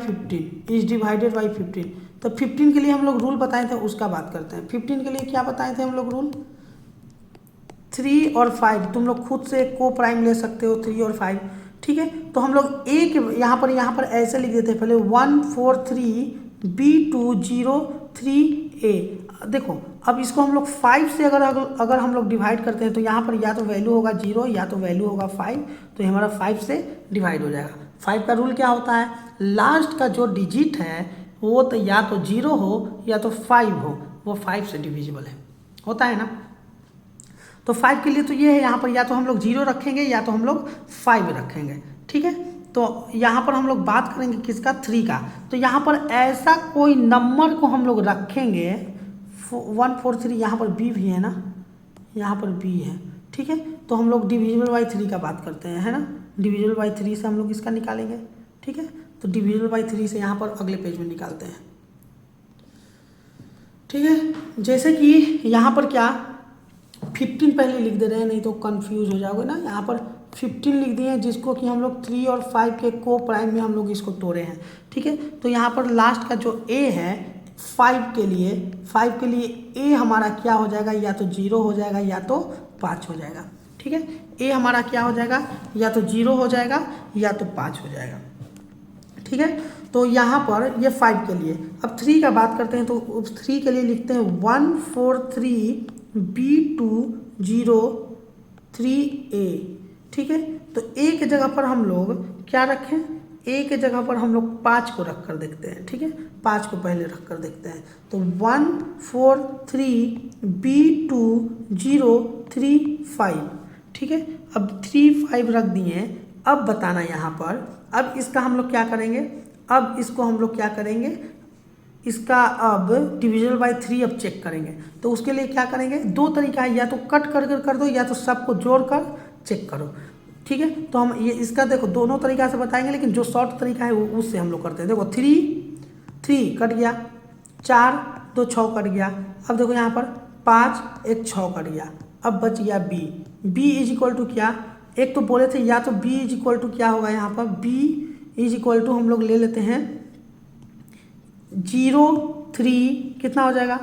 15, तो 15 के लिए हम लोग रूल बताए थे, उसका बात करते हैं। 15 के लिए क्या बताए थे हम लोग रूल, 3 और 5, तुम लोग खुद से को प्राइम ले सकते हो 3 और 5, ठीक है। तो हम लोग एक यहाँ पर ऐसे लिख देते हैं, पहले 143b203a। देखो अब इसको हम लोग 5 से अगर हम लोग डिवाइड करते हैं, तो यहाँ पर या तो वैल्यू होगा 0 या तो वैल्यू होगा 5, तो ये हमारा 5 से डिवाइड हो जाएगा। 5 का रूल क्या होता है, लास्ट का जो डिजिट है वो तो या तो 0 हो या तो 5 हो, वो 5 से डिविजिबल होता है ना। तो 5 के लिए तो ये है, यहाँ पर या तो हम लोग 0 रखेंगे या तो हम लोग 5 रखेंगे, ठीक है। तो यहाँ पर हम लोग बात करेंगे किसका, 3 का। तो यहाँ पर ऐसा कोई नंबर को हम लोग रखेंगे, 143, यहाँ पर b भी है ना, यहाँ पर b है, ठीक है। तो हम लोग डिविजिबल बाई 3 का बात करते हैं, है ना, डिविजिबल बाई 3 से हम लोग इसका निकालेंगे, ठीक है। तो डिविजिबल बाई 3 से यहाँ पर अगले पेज में निकालते हैं, ठीक है। जैसे कि यहाँ पर क्या 15 पहले लिख दे रहे हैं, नहीं तो कंफ्यूज हो जाओगे ना। यहाँ पर 15 लिख दिए हैं, जिसको कि हम लोग 3 और 5 के को प्राइम में हम लोग इसको तोड़े हैं, ठीक है। तो यहाँ पर लास्ट का जो a है 5 के लिए a हमारा क्या हो जाएगा, या तो 0 हो जाएगा या तो 5 हो जाएगा, ठीक है। a हमारा क्या हो जाएगा, या तो 0 हो जाएगा या तो 5 हो जाएगा, ठीक है। तो यहाँ पर ये 5 के लिए। अब 3 का बात करते हैं, तो 3 के लिए लिखते हैं 143b203a, ठीक है। तो a के जगह पर हम लोग क्या रखें, a के जगह पर हम लोग 5 को रख कर देखते हैं, ठीक है, 5 को पहले रख कर देखते हैं। तो 143b203 ठीक है। अब 3 5 रख दिए। अब बताना यहाँ पर, अब इसका हम लोग क्या करेंगे, अब इसको हम लोग क्या करेंगे, इसका अब डिविजिबल बाय 3 अब चेक करेंगे। तो उसके लिए क्या करेंगे, दो तरीका है, या तो कट कर दो या तो सबको जोड़कर चेक करो, ठीक है। तो हम ये इसका देखो दोनों तरीका से बताएंगे, लेकिन जो शॉर्ट तरीका है उससे हम लोग करते हैं। देखो 3 कट गया, 4 2 6 कट गया। अब देखो यहाँ पर 5 1 6 कट गया। अब बच गया b इज इक्वल टू क्या, एक तो बोले थे या तो b इज इक्वल टू क्या होगा, यहाँ पर b इज इक्वल टू हम लोग ले लेते हैं 039 कितना हो जाएगा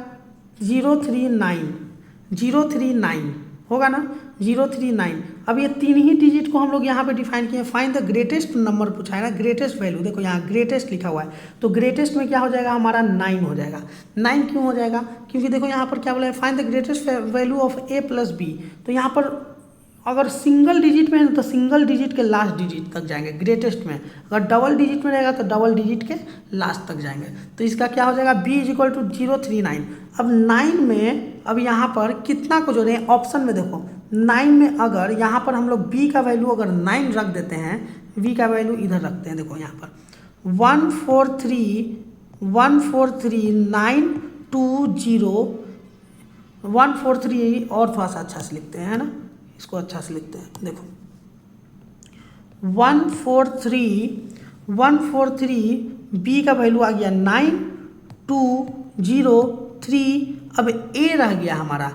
039 होगा ना 039। अब ये 3 ही डिजिट को हम लोग यहाँ पे डिफाइन किए। फाइंड द ग्रेटेस्ट नंबर पूछा है ना, ग्रेटेस्ट वैल्यू। देखो यहाँ ग्रेटेस्ट लिखा हुआ है, तो ग्रेटेस्ट में क्या हो जाएगा हमारा 9 हो जाएगा। 9 क्यों हो जाएगा, क्योंकि देखो यहाँ पर क्या बोला है, find the greatest value of a plus B. तो यहाँ पर अगर सिंगल डिजिट में है तो सिंगल डिजिट के लास्ट डिजिट तक जाएंगे ग्रेटेस्ट में, अगर डबल डिजिट में रहेगा तो डबल डिजिट के लास्ट तक जाएंगे। तो इसका क्या हो जाएगा, b इक्वल टू 039। अब 9 में अब यहाँ पर कितना को जोड़े, ऑप्शन में देखो 9 में अगर यहाँ पर हम लोग b का वैल्यू अगर 9 रख देते हैं, v का वैल्यू इधर रखते हैं, देखो यहाँ पर 143,920 143 और थोड़ा सा अच्छा से लिखते हैं, है ना, इसको अच्छा से लिखते हैं, देखो 143 बी का वैल्यू आ गया 9203। अब ए रह गया हमारा,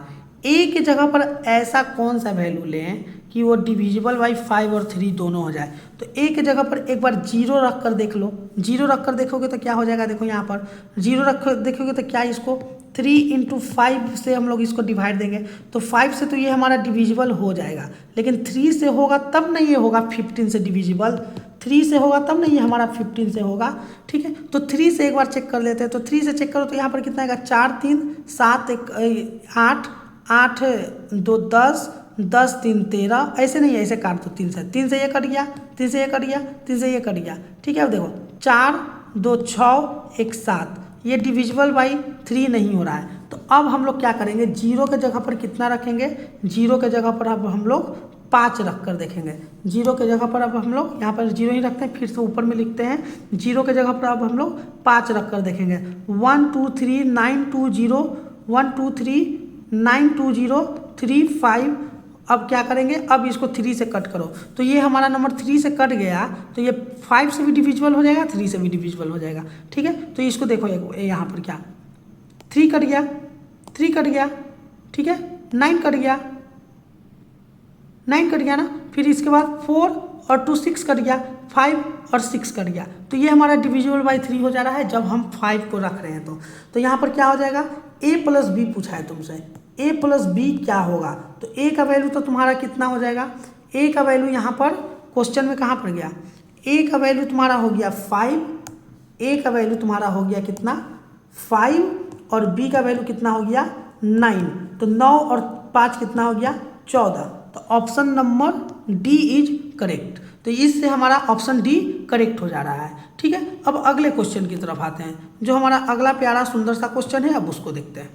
ए के जगह पर ऐसा कौन सा वैल्यू लें कि वो डिविजिबल बाई 5 और 3 दोनों हो जाए। तो ए के जगह पर एक बार 0 रख कर देख लो, 0 रख कर देखोगे तो क्या हो जाएगा, देखो यहाँ पर 0 रख कर देखोगे तो क्या, इसको 3 × 5 से हम लोग इसको डिवाइड देंगे तो 5 से तो ये हमारा डिविजिबल हो जाएगा, लेकिन 3 से होगा तब नहीं ये होगा 15 से डिविजिबल, 3 से होगा तब नहीं ये हमारा 15 से होगा, ठीक है। तो 3 से एक बार चेक कर लेते हैं, तो 3 से चेक करो तो यहाँ पर कितना आएगा, 4 3 7 1 8 8 2 10 10 3 13, ऐसे नहीं ऐसे काट दो, 3 से ये कट गया, 3 से ये कट गया, 3 से ये कट गया, ठीक है। अब देखो 4 2 6 1 7, ये डिविजिबल बाई 3 नहीं हो रहा है। तो अब हम लोग क्या करेंगे, 0 के जगह पर कितना रखेंगे, 0 के जगह पर अब हम लोग 5 रख कर देखेंगे। 0 के जगह पर अब हम लोग यहाँ पर 0 ही रखते हैं, फिर से ऊपर में लिखते हैं, 0 के जगह पर अब हम लोग 5 रख कर देखेंगे। 1 2 3 9 2 0 1 2 3 9 2 0 3 5। अब क्या करेंगे, अब इसको 3 से कट करो तो ये हमारा नंबर 3 से कट गया, तो ये 5 से भी डिविजिबल हो जाएगा, 3 से भी डिविजिबल हो जाएगा, ठीक है। तो इसको देखो यहाँ पर क्या 3 कट गया, 3 कट गया, ठीक है, 9 कट गया, 9 कट गया ना, फिर इसके बाद 4 और 2 6 कट गया, 5 और 6 कट गया। तो ये हमारा डिविजिबल बाई 3 हो जा रहा है जब हम 5 को रख रहे हैं। तो यहाँ पर क्या हो जाएगा, a प्लस बी पूछा है तुमसे, a प्लस बी क्या होगा, तो a का वैल्यू तो तुम्हारा कितना हो जाएगा, a का वैल्यू यहाँ पर क्वेश्चन में कहाँ पर गया, a का वैल्यू तुम्हारा हो गया 5, a का वैल्यू तुम्हारा हो गया कितना 5 और b का वैल्यू कितना हो गया 9, तो 9 और 5 कितना हो गया 14। तो option number D is correct. तो इससे हमारा ऑप्शन डी करेक्ट हो जा रहा है, ठीक है। अब अगले क्वेश्चन की तरफ आते हैं, जो हमारा अगला प्यारा सुंदर सा क्वेश्चन है, अब उसको देखते हैं।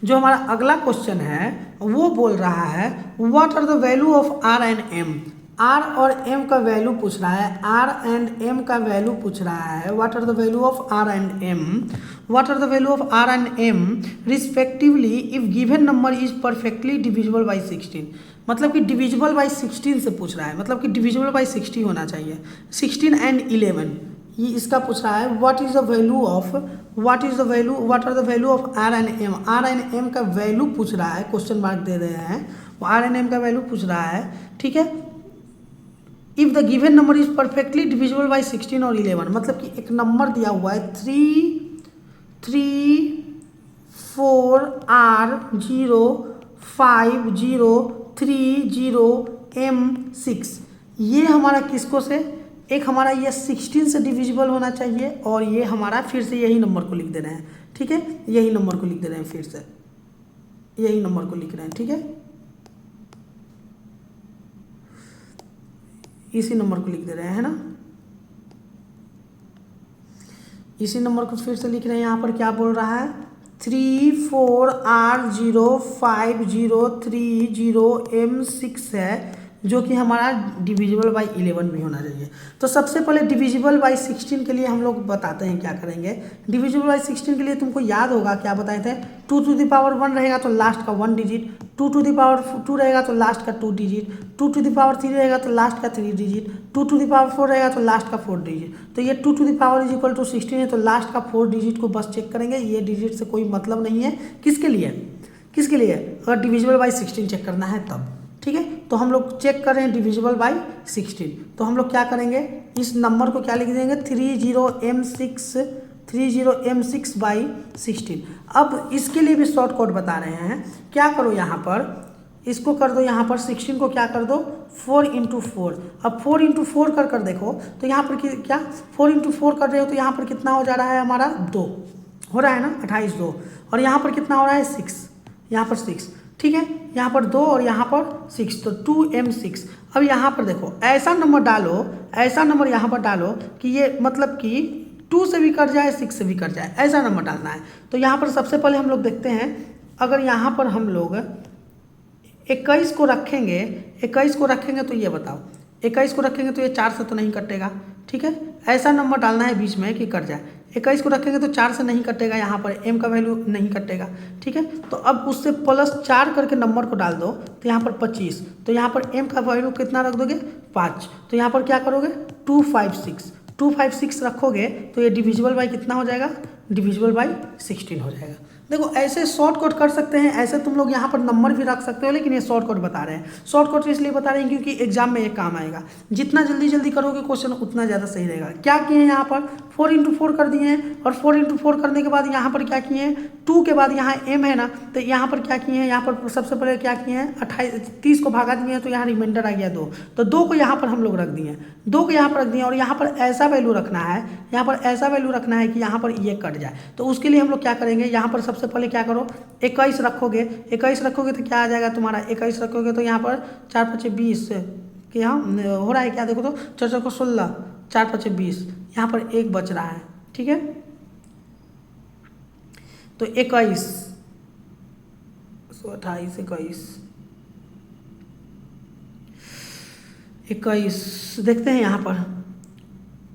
जो हमारा अगला क्वेश्चन है वो बोल रहा है what are the value of R and M. R और एम का वैल्यू पूछ रहा है, आर एंड एम का वैल्यू पूछ रहा है। What are the value of R and M, what are the value of R and M respectively if given number is perfectly divisible by 16। मतलब कि डिविजिबल बाई 16 से पूछ रहा है, मतलब कि डिविजिबल बाई 60 होना चाहिए, 16 एंड 11 ये इसका पूछ रहा है। What is the value of, what is the value, what are the value of R and M. R and M का वैल्यू पूछ रहा है, क्वेश्चन मार्क दे रहे हैं, वो आर एंड एम का वैल्यू पूछ रहा है, ठीक है। If the given number is perfectly divisible by 16 और 11, मतलब कि एक नंबर दिया हुआ है 3 3 4 R 0 5 0 3 0 M 6, ये हमारा किसको से, एक हमारा ये 16 से डिविजिबल होना चाहिए और ये हमारा फिर से यही नंबर को लिख दे रहे हैं, ठीक है, यही नंबर को लिख दे रहे हैं, फिर से यही नंबर को लिख रहे हैं, ठीक है, इसी नंबर को लिख दे रहे हैं, है ना, इसी नंबर को फिर से लिख रहे हैं। यहाँ पर क्या बोल रहा है 3 4 R 0 5 0 3 0 M 6 है, जो कि हमारा डिविजिबल बाई 11 भी होना चाहिए। तो सबसे पहले डिविजिबल बाई 16 के लिए हम लोग बताते हैं क्या करेंगे। डिविजिबल बाई 16 के लिए तुमको याद होगा क्या बताए थे, 2 टू द पावर 1 रहेगा तो लास्ट का 1 डिजिट, 2 टू द पावर 2 रहेगा तो लास्ट का 2 डिजिट, 2 टू द पावर 3 रहेगा तो लास्ट का 3 डिजिट, 2 टू द पावर 4 रहेगा तो लास्ट का 4 डिजिट। तो ये 2 to the power is equal to 16 है, तो लास्ट का 4 डिजिट को बस चेक करेंगे, ये डिजिट से कोई मतलब नहीं है। किसके लिए, किसके लिए, अगर डिविजिबल बाई 16 चेक करना है तब, ठीक है। तो हम लोग चेक कर रहे हैं डिविजिबल बाई 16, तो हम लोग क्या करेंगे, इस नंबर को क्या लिख देंगे 30M6 बाई 16। अब इसके लिए भी शॉर्ट कोड बता रहे हैं, क्या करो यहाँ पर, इसको कर दो यहाँ पर 16 को क्या कर दो 4 × 4। अब 4 × 4 कर देखो तो यहाँ पर क्या 4 × 4 कर रहे हो तो यहाँ पर कितना हो जा रहा है हमारा 2 हो रहा है ना, 28 2, और यहाँ पर कितना हो रहा है 6, यहाँ पर 6, ठीक है, यहाँ पर 2 और यहाँ पर 6, तो 2m6। अब यहाँ पर देखो ऐसा नंबर डालो, ऐसा नंबर यहाँ पर डालो कि ये मतलब कि 2 से भी कट जाए, 6 से भी कट जाए, ऐसा नंबर डालना है। तो यहाँ पर सबसे पहले हम लोग देखते हैं, अगर यहाँ पर हम लोग 21 को रखेंगे, 21 को रखेंगे तो ये बताओ, 21 को रखेंगे तो ये 4 से तो नहीं कटेगा, ठीक है, ऐसा नंबर डालना है बीच में कि कट जाए। 21 को रखेंगे तो 4 से नहीं कटेगा, यहाँ पर m का वैल्यू नहीं कटेगा, ठीक है। तो अब उससे +4 करके नंबर को डाल दो, तो यहाँ पर 25, तो यहाँ पर m का वैल्यू कितना रख दोगे 5, तो यहाँ पर क्या करोगे 256 रखोगे तो ये डिविजिबल बाई कितना हो जाएगा, डिविजिबल बाई 16 हो जाएगा। देखो ऐसे शॉर्टकट कर सकते हैं, ऐसे तुम लोग यहाँ पर नंबर भी रख सकते हो, लेकिन ये शॉर्टकट बता रहे हैं। शॉर्टकट इसलिए बता रहे हैं क्योंकि एग्जाम में ये काम आएगा। जितना जल्दी जल्दी करोगे क्वेश्चन उतना ज़्यादा सही रहेगा। क्या किए हैं यहाँ पर 4 × 4 कर दिए हैं, और 4 × 4 करने के बाद यहाँ पर क्या किए हैं 2 के बाद यहाँ m है ना, तो यहाँ पर क्या किए हैं, यहाँ पर सबसे पहले क्या किए हैं 30 को भागा दिए हैं, तो यहाँ रिमाइंडर आ गया 2, तो 2 को यहाँ पर हम लोग रख दिए, 2 को यहाँ पर रख दिए, और यहाँ पर ऐसा वैल्यू रखना है, यहाँ पर ऐसा वैल्यू रखना है कि यहाँ पर ये कट जाए। तो उसके लिए हम लोग क्या करेंगे, यहाँ पर सबसे पहले क्या करो 21 रखोगे, 21 रखोगे तो क्या आ जाएगा तुम्हारा, 21 रखोगे तो यहाँ पर 4 × 5 = 20 कि यहाँ हो रहा है क्या, देखो तो 4 × 4 = 16, 4 × 5 = 20, यहाँ पर 1 बच रहा है, ठीक है। तो 21 28 21 देखते हैं यहाँ पर,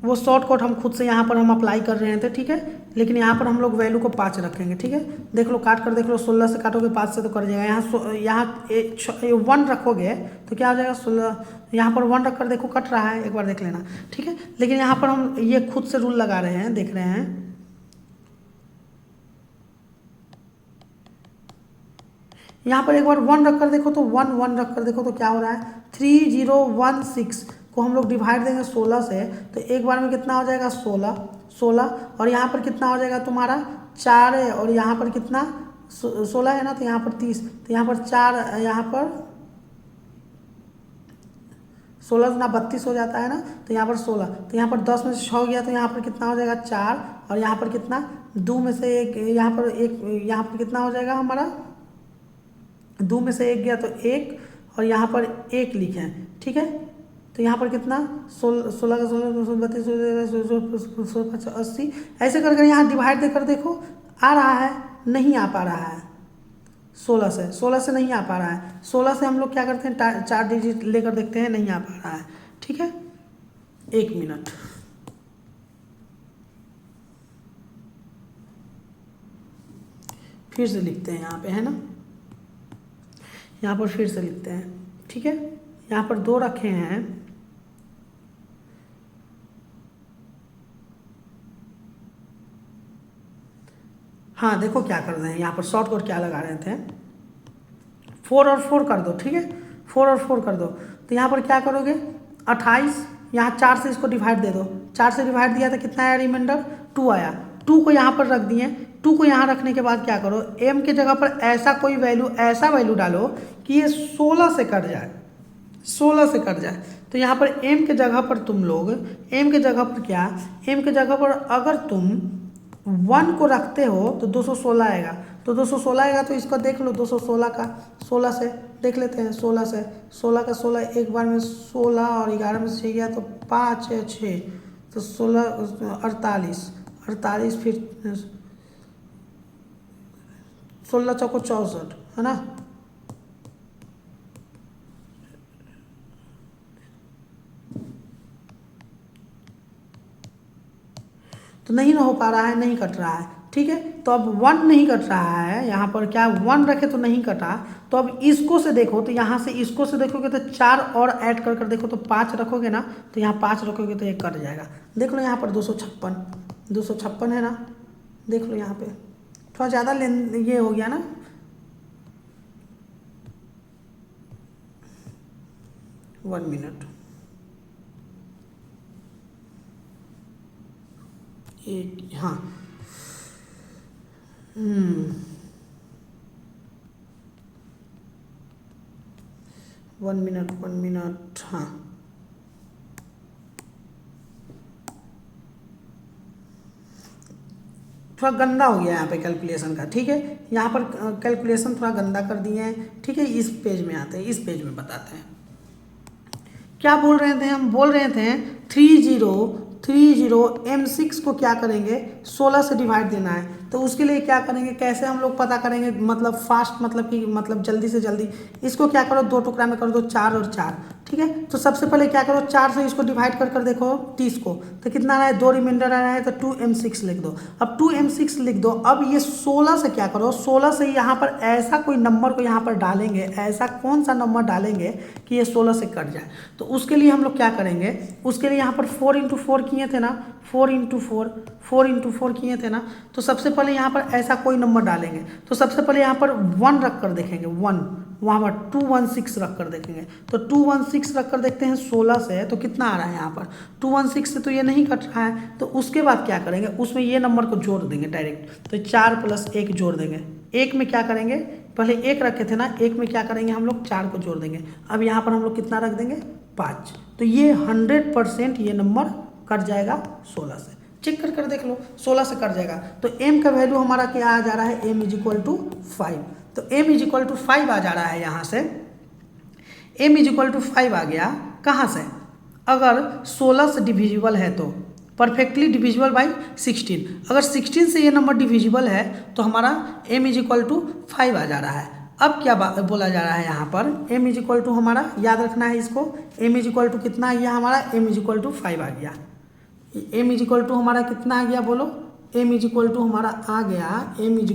वो शॉर्टकट हम खुद से यहाँ पर हम अप्लाई कर रहे थे, ठीक है, लेकिन यहाँ पर हम लोग वैल्यू को 5 रखेंगे, ठीक है। देख लो काट कर देख लो, 16 से काटोगे 5 से तो कट जाएगा, यहाँ 1 रखोगे तो क्या हो जाएगा 16, यहाँ पर 1 रख कर देखो कट रहा है, एक बार देख लेना, ठीक है। लेकिन यहाँ पर हम ये खुद से रूल लगा रहे हैं, देख रहे हैं, यहाँ पर एक बार 1 रख कर देखो तो 1 रख कर देखो तो क्या हो रहा है 3016 को हम लोग डिवाइड देंगे 16 से, तो एक बार में कितना हो जाएगा 16, और यहाँ पर कितना हो जाएगा तुम्हारा 4 है, और यहाँ पर कितना 16 है ना, तो यहाँ पर 30, तो यहाँ पर 4, यहाँ पर 16 गुना 32 हो जाता है ना, तो यहाँ पर 16, तो यहाँ पर 10 में से 6 गया तो यहाँ पर कितना हो जाएगा 4, और यहाँ पर कितना 2 में से 1, यहाँ पर 1, यहाँ पर कितना हो जाएगा हमारा 2 में से 1 गया तो 1, और यहाँ पर 1 लिखे हैं, ठीक है। तो यहाँ पर कितना 16 का 16 80, ऐसे कर कर यहाँ डिवाइड देकर देखो आ रहा है, नहीं आ पा रहा है 16 से नहीं आ पा रहा है। 16 से हम लोग क्या करते हैं 4 डिजिट लेकर देखते हैं, नहीं आ पा रहा है, ठीक है। 1 मिनट, फिर से लिखते हैं यहाँ पे, है ना, यहाँ पर फिर से लिखते हैं, ठीक है। यहाँ पर 2 रखे हैं, हाँ देखो क्या कर रहे हैं, यहाँ पर शॉर्टकट क्या लगा रहे थे 4 और 4 कर दो, ठीक है, 4 और 4 कर दो, तो यहाँ पर क्या करोगे 28, यहाँ 4 से इसको डिवाइड दे दो, 4 से डिवाइड दिया तो कितना आया रिमाइंडर 2 आया, 2 को यहाँ पर रख दिए, 2 को यहाँ रखने के बाद क्या करो m के जगह पर ऐसा कोई वैल्यू, ऐसा वैल्यू डालो कि ये 16 से कट जाए, 16 से कट जाए। तो यहाँ पर m के जगह पर तुम लोग, m के जगह पर क्या, m के जगह पर अगर तुम 1 को रखते हो तो 216 आएगा, तो 216 आएगा, तो इसको देख लो 216 का 16 से देख लेते हैं, 16 से 16 का 16 एक बार में 16, और 11 में से 6 गया तो 5 है 6, तो 16 48, फिर 16 चौको 64, है ना, तो नहीं हो पा रहा है, नहीं कट रहा है, ठीक है। तो अब 1 नहीं कट रहा है, यहाँ पर क्या 1 रखे तो नहीं कटा, तो अब इसको से देखो, तो यहाँ से इसको से देखोगे तो 4 और ऐड कर कर देखो तो 5 रखोगे ना, तो यहाँ 5 रखोगे तो ये कट जाएगा। देख लो यहाँ पर 256 है ना, देख लो यहाँ पे थोड़ा ज़्यादा ये हो गया ना, वन मिनट, एक, हाँ 1 मिनट, हाँ थोड़ा गंदा हो गया यहाँ पे कैलकुलेशन का, ठीक है। यहाँ पर कैलकुलेशन थोड़ा गंदा कर दिए हैं, ठीक है। इस पेज में आते हैं, इस पेज में बताते हैं क्या बोल रहे थे। हम बोल रहे थे 30 M6 को क्या करेंगे 16 से डिवाइड देना है। तो उसके लिए क्या करेंगे, कैसे हम लोग पता करेंगे, मतलब फास्ट, मतलब कि मतलब जल्दी से जल्दी। इसको क्या करो, 2 टुकड़ा में कर दो, 4 और 4, ठीक है। तो सबसे पहले क्या करो, 4 से इसको डिवाइड कर कर देखो 30 को, तो कितना आ रहा है, 2 रिमाइंडर आ रहा है, तो 2M6 लिख दो। अब 2M6 लिख दो। अब ये 16 से क्या करो, 16 से यहाँ पर ऐसा कोई नंबर को यहाँ पर डालेंगे, ऐसा कौन सा नंबर डालेंगे कि ये 16 से कट जाए। तो उसके लिए हम लोग क्या करेंगे, उसके लिए यहाँ पर 4 × 4 किए थे ना, 4 × 4 किए थे ना। तो सबसे पहले यहाँ पर ऐसा कोई नंबर डालेंगे। तो सबसे पहले यहाँ पर 1 रख कर देखेंगे, 1 वहाँ पर 216 रख कर देखेंगे। तो 216 रख कर देखते हैं 16 से, तो कितना आ रहा है यहाँ पर 216 से, तो ये नहीं कट रहा है। तो उसके बाद क्या करेंगे, उसमें ये नंबर को जोड़ देंगे डायरेक्ट। तो 4 + 1 जोड़ देंगे। 1 में क्या करेंगे, पहले 1 रखे थे ना, 1 में क्या करेंगे हम लोग 4 को जोड़ देंगे। अब यहाँ पर हम लोग कितना रख देंगे, 5। तो ये 100% ये नंबर कट जाएगा 16 से। चेक कर कर देख लो, 16 से कट जाएगा। तो m का वैल्यू हमारा क्या आ जा रहा है, m = 5। तो m = 5 आ जा रहा है यहाँ से। m = 5 आ गया कहाँ से, अगर 16 से डिविजिबल है तो परफेक्टली डिविजिबल बाई 16। अगर 16 से ये नंबर डिविजिबल है तो हमारा m = 5 आ जा रहा है। अब क्या बोला जा रहा है यहाँ पर, m = हमारा याद रखना है इसको, m = कितना आ गया हमारा, m = 5 आ गया। m = हमारा कितना आ गया बोलो, m = हमारा आ गया, m =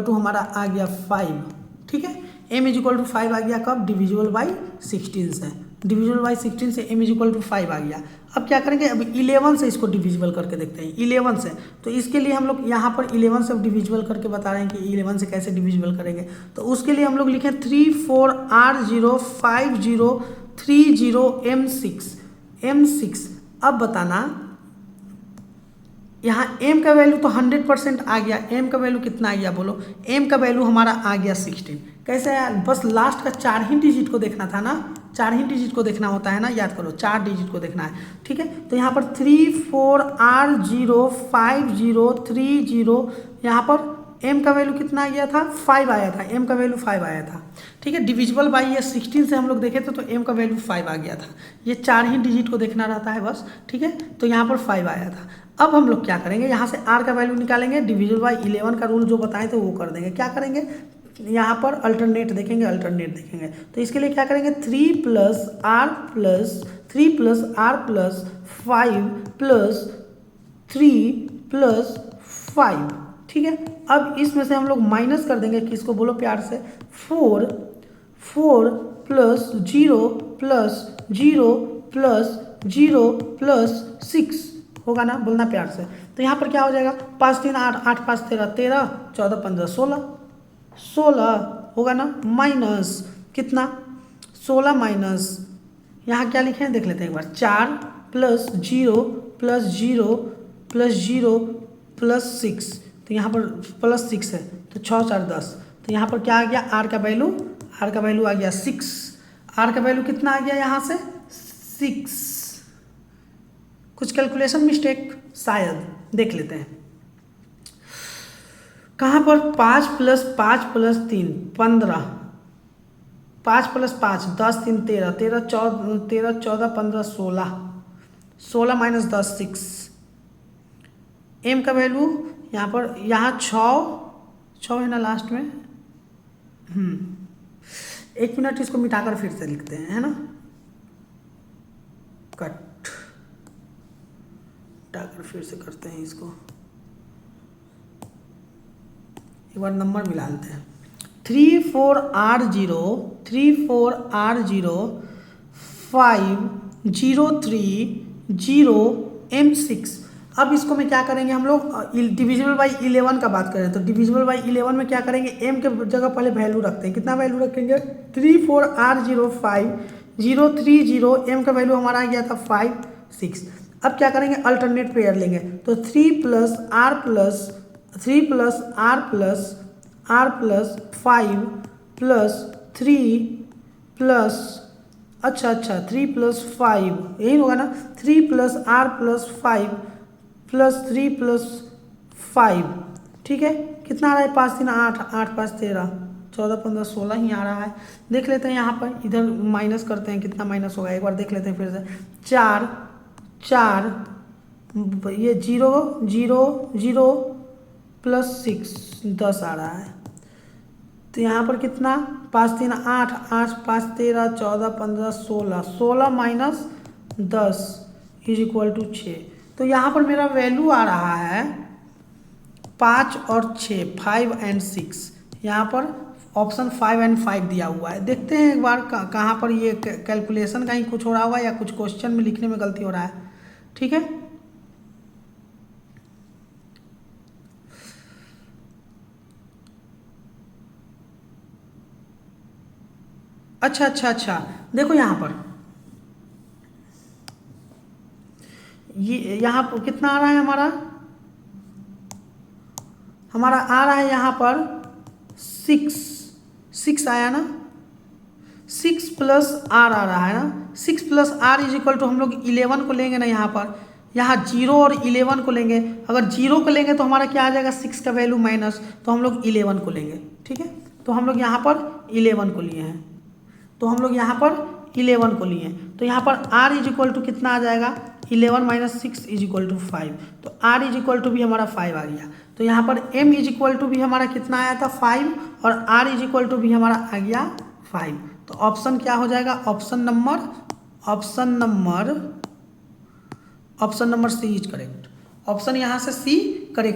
हमारा आ गया 5, ठीक है। m = 5 आ गया कब, डिविजिबल बाई 16 से, डिविजिबल बाई 16 से m = 5 आ गया। अब क्या करेंगे, अब 11 से इसको डिविजिबल करके देखते हैं, 11 से। तो इसके लिए हम लोग यहाँ पर 11 से डिविजिबल करके बता रहे हैं कि 11 से कैसे डिविजिबल करेंगे। तो उसके लिए हम लोग लिखें 34R05030 M6। अब बताना यहाँ m का वैल्यू तो 100% आ गया। m का वैल्यू कितना आ गया बोलो, m का वैल्यू हमारा आ गया 16। कैसे है, बस लास्ट का 4 ही डिजिट को देखना था ना, 4 ही डिजिट को देखना होता है ना, याद करो 4 डिजिट को देखना है, ठीक है। तो यहाँ पर 34R05030, यहाँ पर m का वैल्यू कितना आ गया था, 5 आया था, m का वैल्यू 5 आया था, ठीक है। डिविजिबल बाई ये 16 से हम लोग देखे थे तो m का वैल्यू 5 आ गया था। ये 4 ही डिजिट को देखना रहता है बस, ठीक है। तो यहाँ पर 5 आया था। अब हम लोग क्या करेंगे, यहाँ से r का वैल्यू निकालेंगे, डिविजिबल बाई 11 का रूल जो बताए थे वो कर देंगे। क्या करेंगे, यहाँ पर अल्टरनेट देखेंगे, अल्टरनेट देखेंगे। तो इसके लिए क्या करेंगे, 3 + R + 5 + 3 + 5, ठीक है। अब इसमें से हम लोग माइनस कर देंगे, किसको बोलो प्यार से, 4 + 0 + 0 + 0 + 6 होगा ना, बोलना प्यार से। तो यहाँ पर क्या हो जाएगा, 5 3 8, 8 5 13, 13 14 15 16, 16 होगा ना, माइनस कितना, 16 माइनस यहाँ क्या लिखे हैं देख लेते हैं एक बार, 4 + 0 + 0 + 0 + 6। तो यहाँ पर +6 है, तो 6 4 10। तो यहाँ पर क्या आ गया, r का वैल्यू आ गया 6। r का वैल्यू कितना आ गया यहाँ से, 6। कुछ कैलकुलेशन मिस्टेक शायद, देख लेते हैं कहाँ पर, 5 + 5 + 3 15, 5 + 5 10 3 13, 13 14 15 16, 16 - 10 6। m का वैल्यू यहाँ पर, यहाँ 6 है ना लास्ट में, 1 मिनट इसको मिटाकर फिर से लिखते हैं, है ना, कट मिटाकर फिर से करते हैं इसको, एक बार नंबर मिला लेते हैं। 34R0 5030 M6। अब इसको में क्या करेंगे हम लोग, डिविजिबल बाई 11 का बात करें तो डिविजिबल बाई 11 में क्या करेंगे, m के जगह पहले वैल्यू रखते हैं। कितना वैल्यू रखेंगे, 34R05030, m का वैल्यू हमारा आ गया था 5 6। अब क्या करेंगे, अल्टरनेट पेयर लेंगे। तो 3 + R + 5 + 3 + अच्छा 3 + 5 यही होगा ना, 3 + R + 5 +3 + 5, ठीक है, कितना आ रहा है, 5 3 8, 8 5 13, 14 15 16 ही आ रहा है। देख लेते हैं यहाँ पर, इधर माइनस करते हैं, कितना माइनस होगा एक बार देख लेते हैं फिर से। 4 4 ये 0 0 0 +6 10 आ रहा है। तो यहाँ पर कितना, 5 3 8, 8 5 13, 14 15 16, 16 - 10 = 6। तो यहाँ पर मेरा वैल्यू आ रहा है 5 और 6, 5 और 6। यहाँ पर ऑप्शन 5 और 5 दिया हुआ है। देखते हैं एक बार कहाँ पर ये कैलकुलेशन का ही कुछ हो रहा होगा या कुछ क्वेश्चन में लिखने में गलती हो रहा है, ठीक है। अच्छा, देखो यहाँ पर ये यहाँ पर कितना आ रहा है, हमारा आ रहा है यहाँ पर 6 आया ना, 6 + r आ रहा है ना, 6 + r = हम लोग 11 को लेंगे ना, यहाँ 0 और 11 को लेंगे। अगर 0 को लेंगे तो हमारा क्या आ जाएगा, 6 का वैल्यू माइनस, तो हम लोग 11 को लेंगे, ठीक है। तो हम लोग यहाँ पर 11 को लिए हैं, तो हम लोग यहाँ पर 11 को लिए, तो यहाँ पर r = कितना आ जाएगा, 11 - 6 = 5। तो r = भी हमारा 5 आ गया। तो यहाँ पर m = भी हमारा कितना आया था, 5, और r = भी हमारा आ गया 5। तो ऑप्शन क्या हो जाएगा, option number C is correct. Option यहाँ से सी करेक्ट